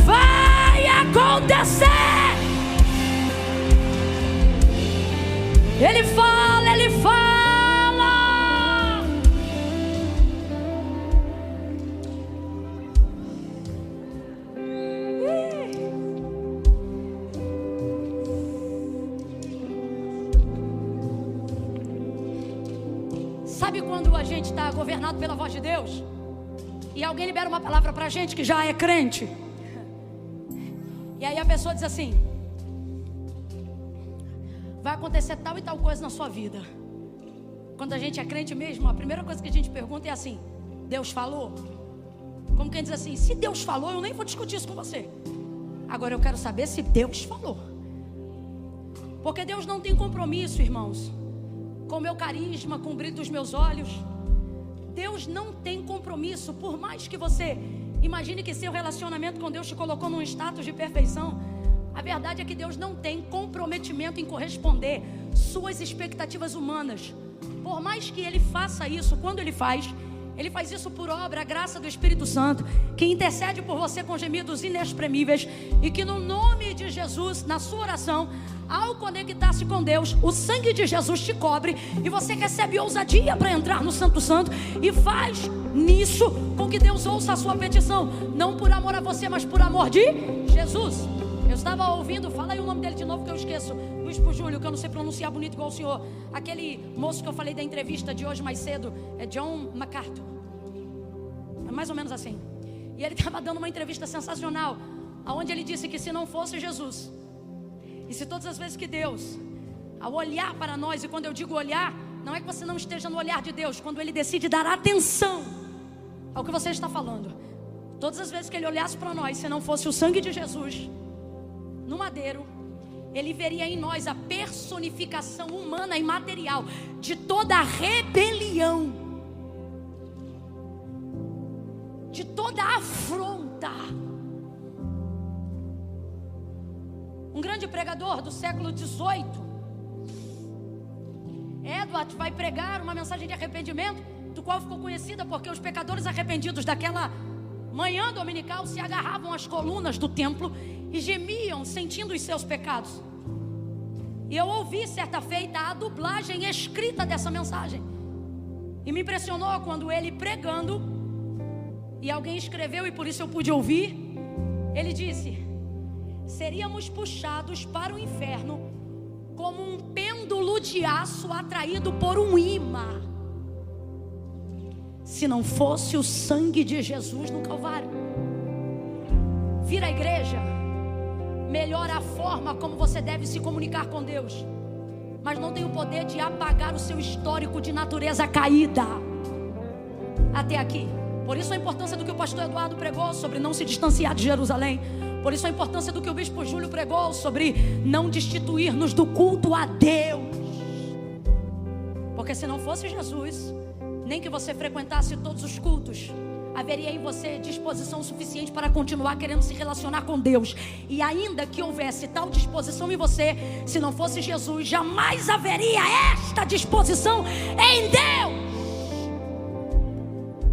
vai acontecer. Ele fala, ele fala. Sabe quando a gente está governado pela voz de Deus e alguém libera uma palavra pra gente que já é crente, e aí a pessoa diz assim: vai acontecer tal e tal coisa na sua vida. Quando a gente é crente mesmo, a primeira coisa que a gente pergunta é assim: Deus falou? Como quem diz assim: se Deus falou, eu nem vou discutir isso com você. Agora eu quero saber se Deus falou. Porque Deus não tem compromisso, irmãos, com o meu carisma, com o brilho dos meus olhos. Deus não tem compromisso. Por mais que você Imagine que seu relacionamento com Deus te colocou num status de perfeição. A verdade é que Deus não tem comprometimento em corresponder suas expectativas humanas. Por mais que Ele faça isso, quando Ele faz isso por obra, a graça do Espírito Santo, que intercede por você com gemidos inexprimíveis. E que no nome de Jesus, na sua oração, ao conectar-se com Deus, o sangue de Jesus te cobre e você recebe ousadia para entrar no Santo Santo. E faz nisso com que Deus ouça a sua petição, não por amor a você, mas por amor de Jesus. Eu estava ouvindo, fala aí o nome dele de novo que eu esqueço, Luiz Pujúlio, que eu não sei pronunciar bonito igual o senhor. Aquele moço que eu falei da entrevista de hoje mais cedo, é John MacArthur, é mais ou menos assim. E ele estava dando uma entrevista sensacional, onde ele disse que se não fosse Jesus, e se todas as vezes que Deus, ao olhar para nós, e quando eu digo olhar, não é que você não esteja no olhar de Deus, quando Ele decide dar atenção ao que você está falando, todas as vezes que Ele olhasse para nós, se não fosse o sangue de Jesus no madeiro, Ele veria em nós a personificação humana e material de toda a rebelião, de toda a afronta. Um grande pregador do século XVIII, Edward, vai pregar uma mensagem de arrependimento, do qual ficou conhecida porque os pecadores arrependidos daquela manhã dominical se agarravam às colunas do templo e gemiam sentindo os seus pecados. E eu ouvi certa feita a dublagem escrita dessa mensagem, e me impressionou quando ele pregando, e alguém escreveu e por isso eu pude ouvir, ele disse: seríamos puxados para o inferno como um pêndulo de aço atraído por um imã, se não fosse o sangue de Jesus no Calvário. Vir à igreja melhora a forma como você deve se comunicar com Deus, mas não tem o poder de apagar o seu histórico de natureza caída até aqui. Por isso a importância do que o pastor Eduardo pregou sobre não se distanciar de Jerusalém. Por isso a importância do que o bispo Júlio pregou sobre não destituir-nos do culto a Deus. Porque se não fosse Jesus, nem que você frequentasse todos os cultos, haveria em você disposição suficiente para continuar querendo se relacionar com Deus. E ainda que houvesse tal disposição em você, se não fosse Jesus, jamais haveria esta disposição em Deus.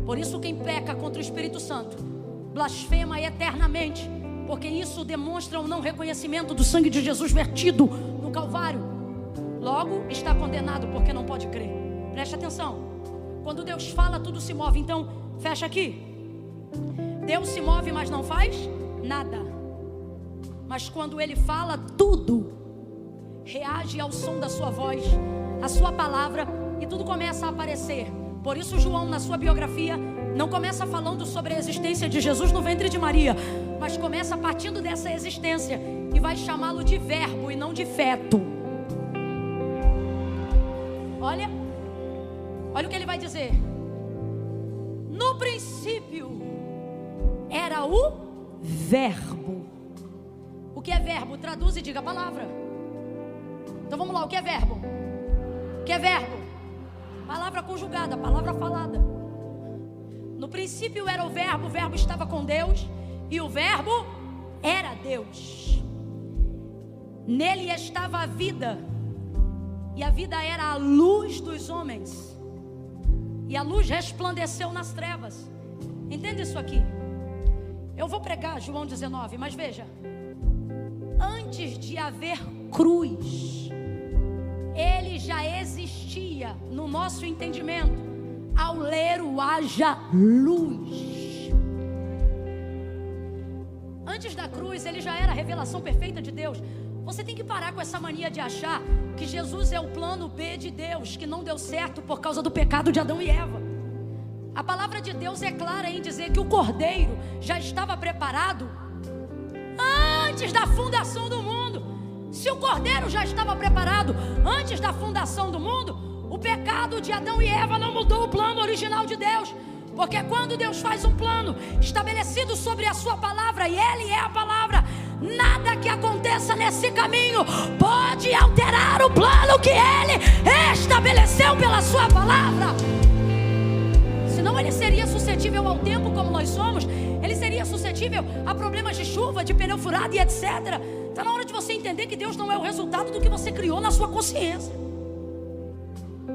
Por isso quem peca contra o Espírito Santo blasfema eternamente, porque isso demonstra o não reconhecimento do sangue de Jesus vertido no Calvário. Logo está condenado porque não pode crer. Preste atenção, quando Deus fala tudo se move. Então fecha aqui. Deus se move mas não faz nada. Mas quando Ele fala, tudo reage ao som da sua voz, à sua palavra, e tudo começa a aparecer. Por isso João, na sua biografia, não começa falando sobre a existência de Jesus no ventre de Maria, mas começa partindo dessa existência e vai chamá-lo de verbo e não de feto. Olha o que ele vai dizer. No princípio era o verbo. O que é verbo? Traduz e diga a palavra. Então vamos lá, o que é verbo? O que é verbo? Palavra conjugada, palavra falada. No princípio era o verbo estava com Deus, e o verbo era Deus. Nele estava a vida, e a vida era a luz dos homens, e a luz resplandeceu nas trevas. Entende isso aqui? Eu vou pregar João 19, mas veja, antes de haver cruz, ele já existia no nosso entendimento, ao ler o haja luz. Antes da cruz, ele já era a revelação perfeita de Deus. Você tem que parar com essa mania de achar que Jesus é o plano B de Deus, que não deu certo por causa do pecado de Adão e Eva. A palavra de Deus é clara em dizer que o Cordeiro já estava preparado antes da fundação do mundo. Se o Cordeiro já estava preparado antes da fundação do mundo, o pecado de Adão e Eva não mudou o plano original de Deus. Porque quando Deus faz um plano estabelecido sobre a sua palavra, e Ele é a palavra, nada que aconteça nesse caminho pode alterar o plano que Ele estabeleceu pela sua palavra. Senão Ele seria suscetível suscetível ao tempo como nós somos, ele seria suscetível a problemas de chuva, de pneu furado e etc. Está na hora de você entender que Deus não é o resultado do que você criou na sua consciência.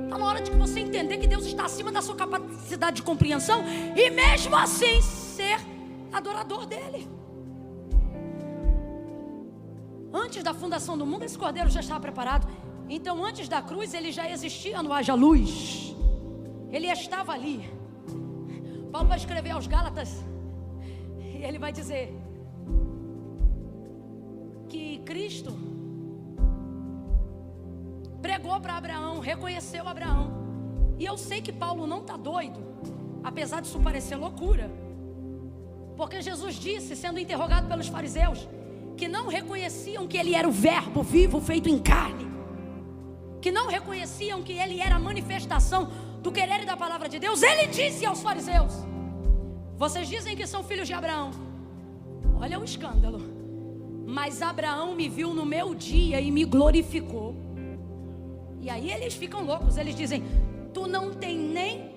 Está na hora de você entender que Deus está acima da sua capacidade de compreensão e mesmo assim ser adorador dele. Antes da fundação do mundo, esse cordeiro já estava preparado. Então antes da cruz ele já existia no haja luz. Ele estava ali. Paulo vai escrever aos Gálatas e ele vai dizer que Cristo pregou para Abraão, reconheceu Abraão. E eu sei que Paulo não está doido, apesar disso parecer loucura, porque Jesus disse, sendo interrogado pelos fariseus, que não reconheciam que ele era o verbo vivo feito em carne, que não reconheciam que ele era a manifestação do querer e da palavra de Deus. Ele disse aos fariseus: vocês dizem que são filhos de Abraão. Olha o escândalo. Mas Abraão me viu no meu dia e me glorificou. E aí eles ficam loucos. Eles dizem: tu não tem nem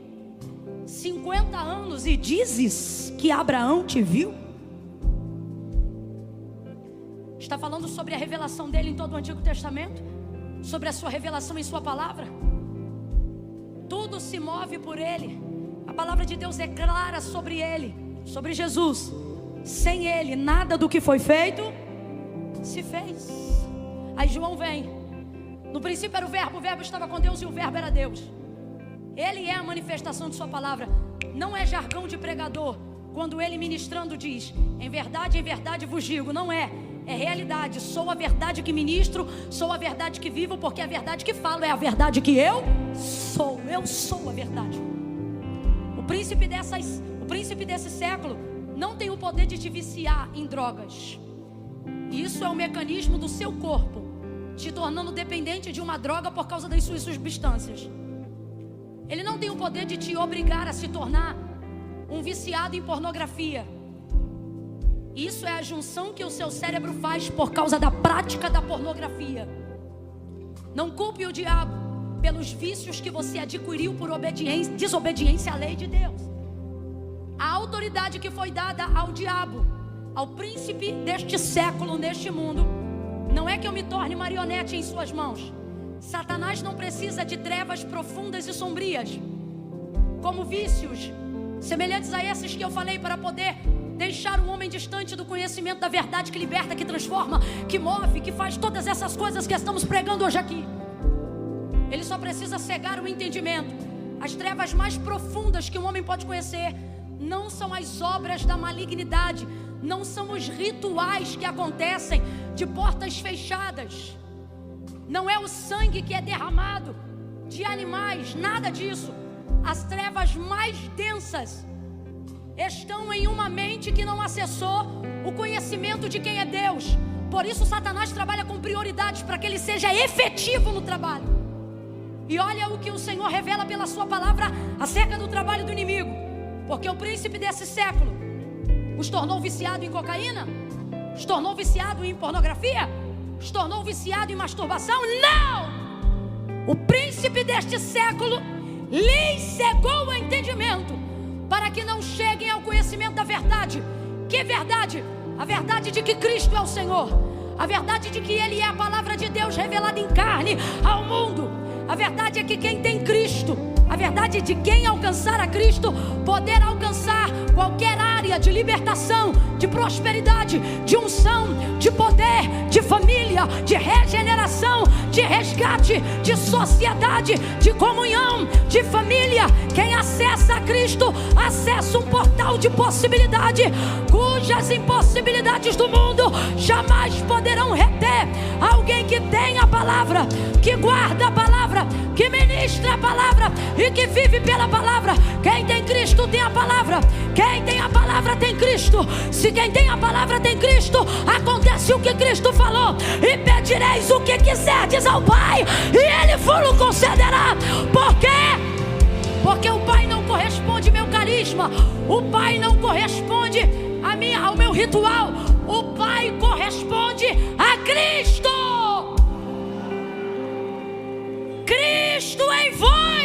50 anos e dizes que Abraão te viu? Está falando sobre a revelação dele em todo o Antigo Testamento, sobre a sua revelação em sua palavra. Tudo se move por ele. A palavra de Deus é clara sobre ele, sobre Jesus. Sem ele, nada do que foi feito se fez. Aí João vem. No princípio era o verbo estava com Deus e o verbo era Deus. Ele é a manifestação de sua palavra. Não é jargão de pregador quando ele ministrando diz: em verdade vos digo. Não é. É realidade. Sou a verdade que ministro, sou a verdade que vivo, porque a verdade que falo é a verdade que eu sou. Eu sou a verdade. O príncipe desse século não tem o poder de te viciar em drogas. Isso é o mecanismo do seu corpo te tornando dependente de uma droga por causa das suas substâncias. Ele não tem o poder de te obrigar a se tornar um viciado em pornografia. Isso é a junção que o seu cérebro faz por causa da prática da pornografia. Não culpe o diabo pelos vícios que você adquiriu por desobediência à lei de Deus. A autoridade que foi dada ao diabo, ao príncipe deste século, neste mundo, não é que eu me torne marionete em suas mãos. Satanás não precisa de trevas profundas e sombrias, como vícios semelhantes a esses que eu falei, para poder deixar o homem distante do conhecimento da verdade que liberta, que transforma, que move, que faz todas essas coisas que estamos pregando hoje aqui. Ele só precisa cegar o entendimento. As trevas mais profundas que um homem pode conhecer não são as obras da malignidade, não são os rituais que acontecem de portas fechadas, não é o sangue que é derramado de animais, nada disso. As trevas mais densas estão em uma mente que não acessou o conhecimento de quem é Deus. Por isso Satanás trabalha com prioridades para que ele seja efetivo no trabalho. E olha o que o Senhor revela pela sua palavra acerca do trabalho do inimigo. Porque o príncipe desse século os tornou viciado em cocaína, os tornou viciado em pornografia, os tornou viciado em masturbação. Não! O príncipe deste século lhes cegou o entendimento para que não cheguem ao conhecimento da verdade. Que verdade? A verdade de que Cristo é o Senhor, a verdade de que Ele é a palavra de Deus revelada em carne ao mundo. A verdade é que quem tem Cristo, a verdade de quem alcançar a Cristo, poder alcançar qualquer área de libertação, de prosperidade, de unção, de poder, de família, de regeneração, de resgate, de sociedade, de comunhão, de família. Quem acessa a Cristo, acessa um portal de possibilidade, cujas impossibilidades do mundo jamais poderão reter. Alguém que tem a palavra, que guarda a palavra, que ministra a palavra e que vive pela palavra. Quem tem Cristo tem a palavra. Quem tem a palavra tem Cristo. Se quem tem a palavra tem Cristo, acontece o que Cristo falou: e pedireis o que quiserdes ao Pai, e Ele vos concederá. Por quê? Porque o Pai não corresponde ao meu carisma, o Pai não corresponde ao meu ritual, o Pai corresponde a Cristo. Cristo em vós,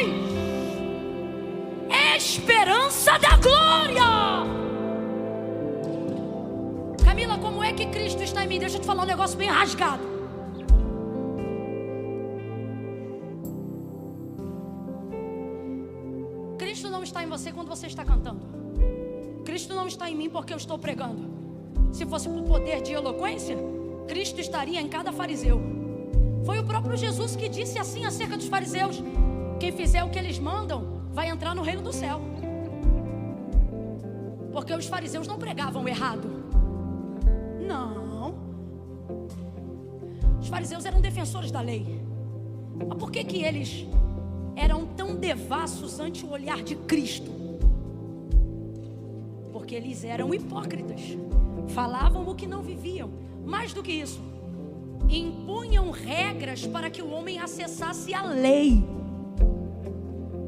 esperança da glória. deixa eu te falar um negócio bem rasgado. Cristo não está em você quando você está cantando. Cristo não está em mim porque eu estou pregando. Se fosse por poder de eloquência, Cristo estaria em cada fariseu. Foi o próprio Jesus que disse assim acerca dos fariseus: quem fizer o que eles mandam vai entrar no reino do céu. Porque os fariseus não pregavam errado. Não. Os fariseus eram defensores da lei. Mas por que eles eram tão devassos ante o olhar de Cristo? Porque eles eram hipócritas. Falavam o que não viviam. Mais do que isso, impunham regras para que o homem acessasse a lei.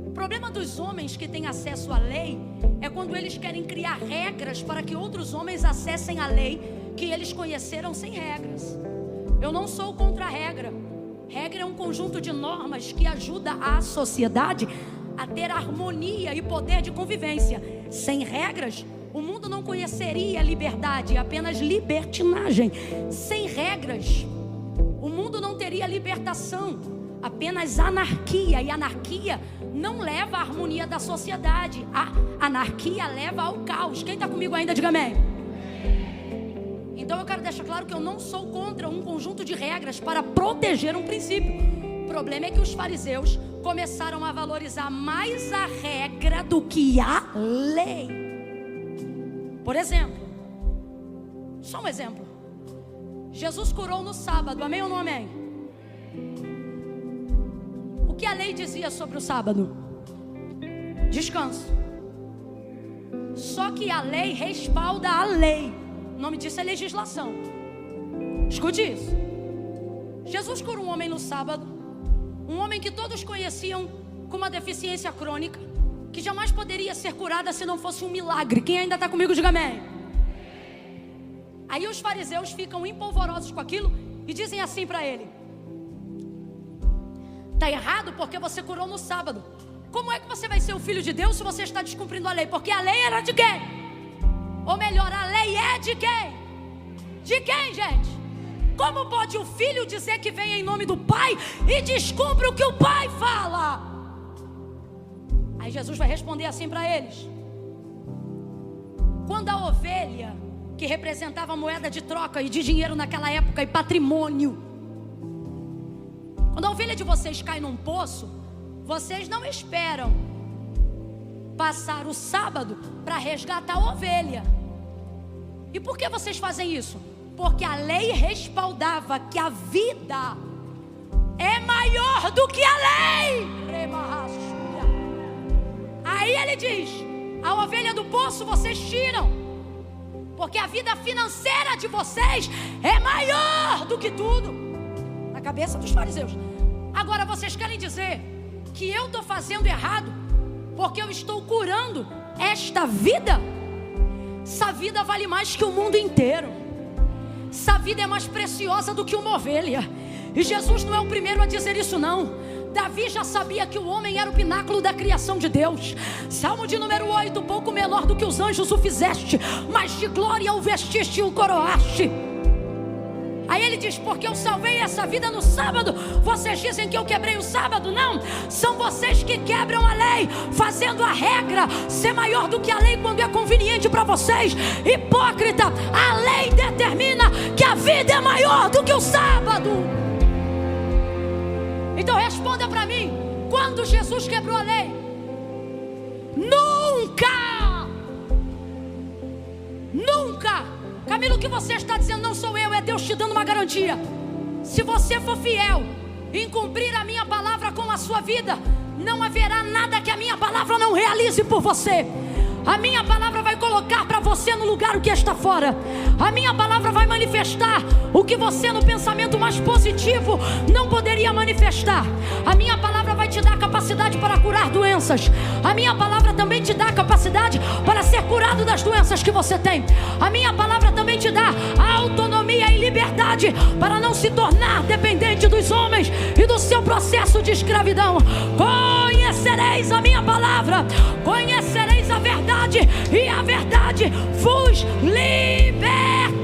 O problema dos homens que têm acesso à lei é quando eles querem criar regras para que outros homens acessem a lei que eles conheceram sem regras. Eu não sou contra a regra. Regra é um conjunto de normas que ajuda a sociedade a ter harmonia e poder de convivência. Sem regras, o mundo não conheceria liberdade, apenas libertinagem. Sem regras, o mundo não teria libertação, apenas anarquia. E anarquia não leva à harmonia da sociedade. A anarquia leva ao caos. Quem está comigo ainda, diga amém. Então eu quero deixar claro que eu não sou contra um conjunto de regras para proteger um princípio. O problema é que os fariseus começaram a valorizar mais a regra do que a lei. Por exemplo, só um exemplo. Jesus curou no sábado, amém ou não amém? O que a lei dizia sobre o sábado? Descanso. Só que a lei respalda a lei. O nome disso é legislação. Escute isso. Jesus curou um homem no sábado. Um homem que todos conheciam com uma deficiência crônica, que jamais poderia ser curada se não fosse um milagre. Quem ainda está comigo, diga amém. Aí os fariseus ficam empolvorosos com aquilo e dizem assim para ele: está errado porque você curou no sábado. Como é que você vai ser o filho de Deus se você está descumprindo a lei? Porque a lei era de quem? Ou melhor, a lei é de quem? De quem, gente? Como pode o filho dizer que vem em nome do pai e descumpre o que o pai fala? Aí Jesus vai responder assim para eles: quando a ovelha, que representava moeda de troca e de dinheiro naquela época e patrimônio, quando a ovelha de vocês cai num poço, vocês não esperam passar o sábado para resgatar a ovelha. E por que vocês fazem isso? Porque a lei respaldava que a vida é maior do que a lei. Aí ele diz: a ovelha do poço vocês tiram, porque a vida financeira de vocês é maior do que tudo. Na cabeça dos fariseus. Agora vocês querem dizer que eu estou fazendo errado porque eu estou curando esta vida? Essa vida vale mais que o mundo inteiro. Essa vida é mais preciosa do que uma ovelha. E Jesus não é o primeiro a dizer isso não. Davi já sabia que o homem era o pináculo da criação de Deus. Salmo de número 8: pouco menor do que os anjos o fizeste, mas de glória o vestiste e o coroaste. Aí ele diz: porque eu salvei essa vida no sábado. Vocês dizem que eu quebrei o sábado? Não, são vocês que quebram a lei, fazendo a regra ser maior do que a lei quando é conveniente para vocês. Hipócrita, a lei determina que a vida é maior do que o sábado. Então responda para mim: quando Jesus quebrou a lei? Nunca! Nunca! Camilo, o que você está dizendo não sou eu, é Deus te dando uma garantia. Se você for fiel em cumprir a minha palavra com a sua vida, não haverá nada que a minha palavra não realize por você. A minha palavra vai colocar para você no lugar o que está fora. A minha palavra vai manifestar o que você no pensamento mais positivo não poderia manifestar. A minha palavra vai te dar capacidade para curar doenças. A minha palavra também te dá capacidade para ser curado das doenças que você tem. A minha palavra também te dá autonomia e liberdade para não se tornar dependente dos homens e do seu processo de escravidão. Conhecereis a minha palavra, conhecereis a verdade, e a verdade vos libertará.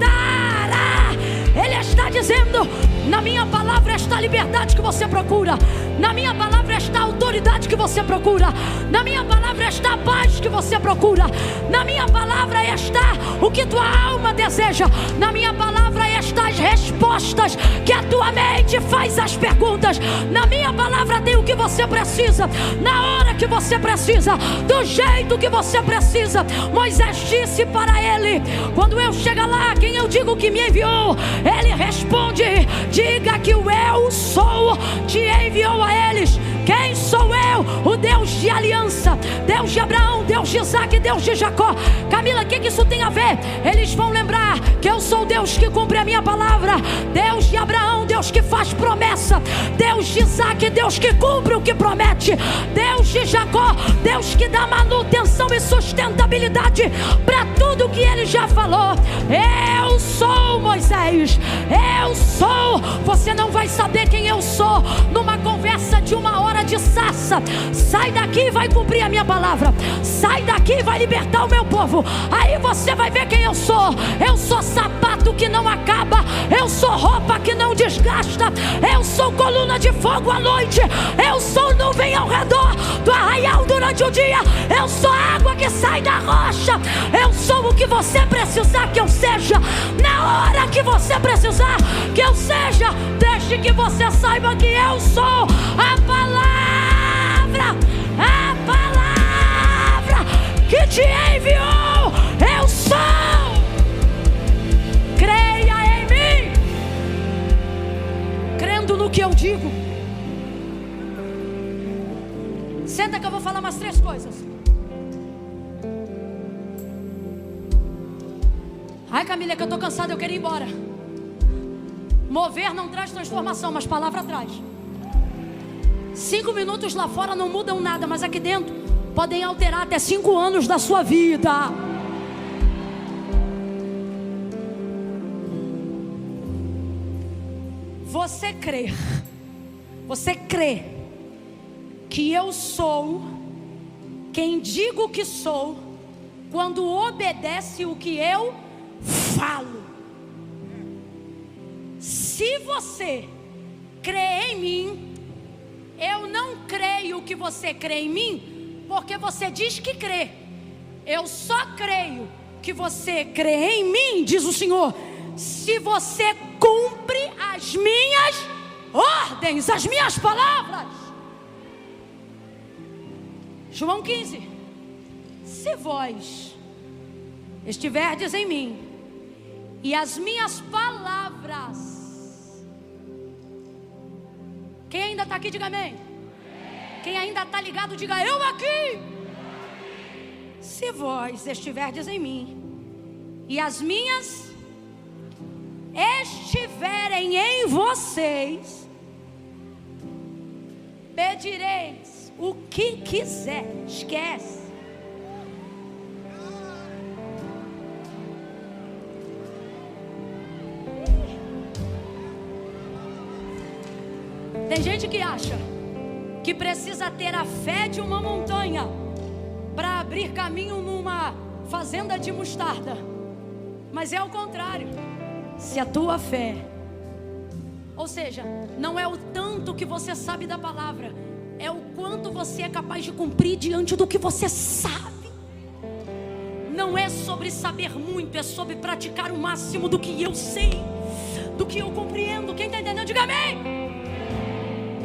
está dizendo: na minha palavra está a liberdade que você procura, na minha palavra está a autoridade que você procura, na minha palavra está a paz que você procura, na minha palavra está o que tua alma deseja, na minha palavra está as respostas que a tua mente faz às perguntas, na minha palavra tem o que você precisa, na hora que você precisa, do jeito que você precisa. Moisés disse para ele: quando eu chegar lá, quem eu digo que me enviou? Ele responde: diga que o eu sou te enviou a eles. Quem sou eu? O Deus de aliança, Deus de Abraão, Deus de Isaac, Deus de Jacó. Camila, o que isso tem a ver? Eles vão lembrar que eu sou Deus que cumpre a minha palavra, Deus de Abraão, Deus que faz promessa, Deus de Isaac, Deus que cumpre o que promete, Deus de Jacó, Deus que dá manutenção e sustentabilidade para tudo que ele já falou. Eu sou, Moisés, eu sou. Você não vai saber quem eu sou numa conversa de uma hora de sarça. Sai daqui e vai cumprir a minha palavra, sai daqui e vai libertar o meu povo. Aí você vai ver quem eu sou. Eu sou sapato que não acaba, eu sou roupa que não desgasta, eu sou coluna de fogo à noite, eu sou nuvem ao redor do arraial durante o dia, eu sou água que sai da rocha, eu sou o que você precisar que eu seja, na hora que você precisar que eu seja. Desde que você saiba que eu sou a palavra que te enviou. Eu sou. Creia em mim, crendo no que eu digo. Senta que eu vou falar umas 3 coisas. Ai, Camila, é que eu estou cansada, eu quero ir embora. Mover não traz transformação, mas palavra traz. 5 minutos lá fora não mudam nada, mas aqui dentro podem alterar até 5 anos da sua vida. Você crê que eu sou quem digo que sou quando obedece o que eu falo. Se você crê em mim, eu não creio que você crê em mim porque você diz que crê. Eu só creio que você crê em mim, diz o Senhor, se você cumpre as minhas ordens, as minhas palavras. João 15: se vós estiverdes em mim e as minhas palavras. Quem ainda está aqui, diga amém. Quem ainda está ligado, diga eu aqui. Se vós estiverdes em mim e as minhas estiverem em vocês, pedireis o que quiser. Esquece. Tem gente que acha que precisa ter a fé de uma montanha para abrir caminho numa fazenda de mostarda. Mas é o contrário. Se a tua fé, ou seja, não é o tanto que você sabe da palavra, é o quanto você é capaz de cumprir diante do que você sabe. Não é sobre saber muito, é sobre praticar o máximo do que eu sei, do que eu compreendo. Quem está entendendo, diga amém.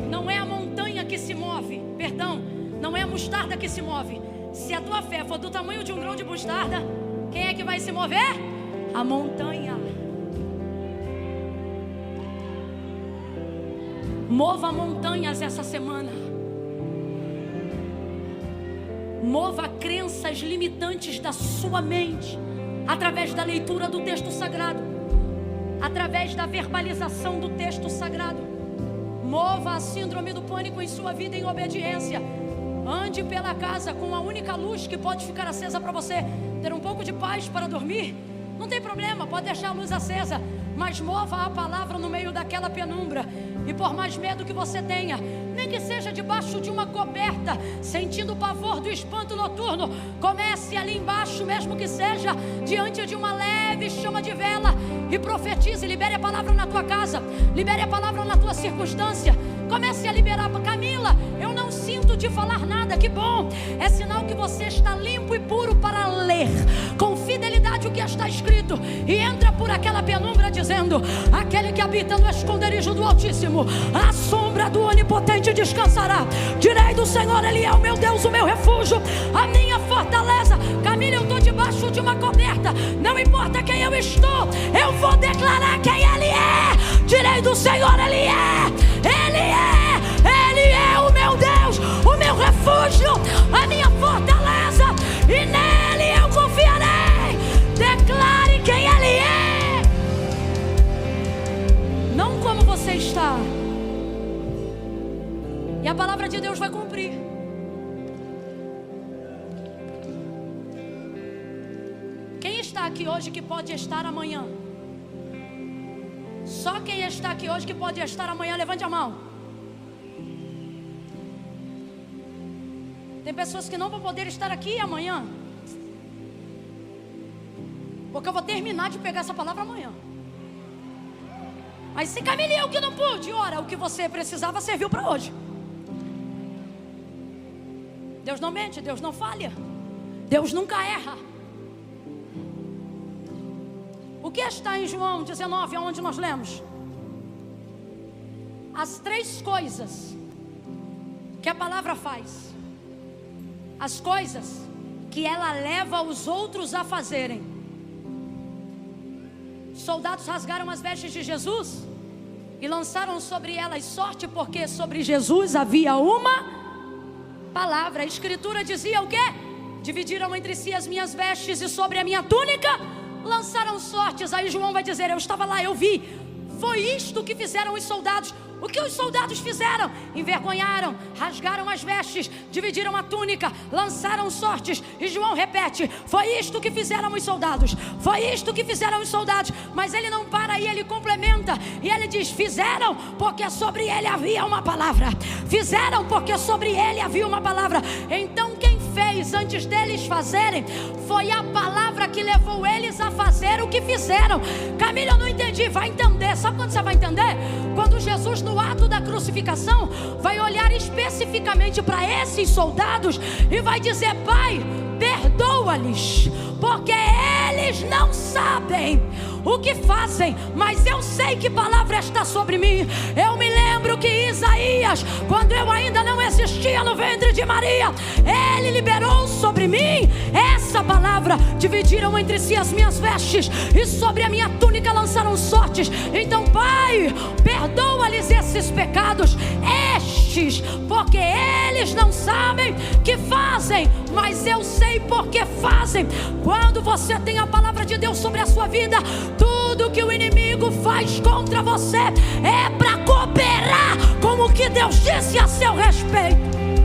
Não é a montanha que se move, perdão, não é a mostarda que se move. Se a tua fé for do tamanho de um grão de mostarda, quem é que vai se mover? A montanha. Mova montanhas essa semana. Mova crenças limitantes da sua mente através da leitura do texto sagrado, através da verbalização do texto sagrado. Mova a síndrome do pânico em sua vida em obediência. Ande pela casa com a única luz que pode ficar acesa para você ter um pouco de paz para dormir. Não tem problema, pode deixar a luz acesa, mas mova a palavra no meio daquela penumbra. E por mais medo que você tenha, nem que seja debaixo de uma coberta, sentindo o pavor do espanto noturno, comece ali embaixo, mesmo que seja diante de uma leve chama de vela, e profetize. Libere a palavra na tua casa, libere a palavra na tua circunstância. Comece a liberar. Camila, eu não sinto de falar nada. Que bom, é sinal que você está limpo e puro para ler com fidelidade o que está escrito. E entra por aquela penumbra dizendo: aquele que habita no esconderijo do Altíssimo, a sombra do Onipotente descansará. Direi do Senhor, Ele é o meu Deus, o meu refúgio, a minha fortaleza. Camila, eu estou debaixo de uma coberta. Não importa quem eu estou, eu vou declarar quem Ele é. Direi do Senhor, Ele é. Ele é o meu Deus, o meu refúgio, a minha fortaleza, e nele eu confiarei. Declare quem Ele é, não como você está. E a palavra de Deus vai cumprir. Quem está aqui hoje que pode estar amanhã? Só quem está aqui hoje que pode estar amanhã, levante a mão. Tem pessoas que não vão poder estar aqui amanhã, porque eu vou terminar de pegar essa palavra amanhã. Mas se Camila, eu que não pude, ora, o que você precisava serviu para hoje. Deus não mente, Deus não falha, Deus nunca erra. O que está em João 19, onde nós lemos? As 3 coisas que a palavra faz, as coisas que ela leva os outros a fazerem. Soldados rasgaram as vestes de Jesus e lançaram sobre elas sorte, porque sobre Jesus havia uma palavra. A Escritura dizia o quê? Dividiram entre si as minhas vestes e sobre a minha túnica lançaram sortes. Aí João vai dizer: eu estava lá, eu vi. Foi isto que fizeram os soldados. O que os soldados fizeram? Envergonharam, rasgaram as vestes, dividiram a túnica, lançaram sortes. E João repete: foi isto que fizeram os soldados. Foi isto que fizeram os soldados. Mas ele não para aí, ele complementa. E ele diz: fizeram porque sobre ele havia uma palavra. Fizeram porque sobre ele havia uma palavra. Então quem fez antes deles fazerem foi a palavra que levou eles a fazer o que fizeram. Camila, eu não entendi. Vai entender. Sabe quando você vai entender? Quando Jesus, no ato da crucificação, vai olhar especificamente para esses soldados e vai dizer: Pai, perdoa-lhes, porque eles não sabem o que fazem. Mas eu sei que palavra está sobre mim. Eu me lembro que Isaías, quando eu ainda não existia no ventre de Maria, ele liberou sobre mim essa palavra. Dividiram entre si as minhas vestes e sobre a minha túnica lançaram sortes. Então, Pai, perdoa-lhes esses pecados, porque eles não sabem que fazem, mas eu sei porque fazem. Quando você tem a palavra de Deus sobre a sua vida, tudo que o inimigo faz contra você é para cooperar com o que Deus disse a seu respeito.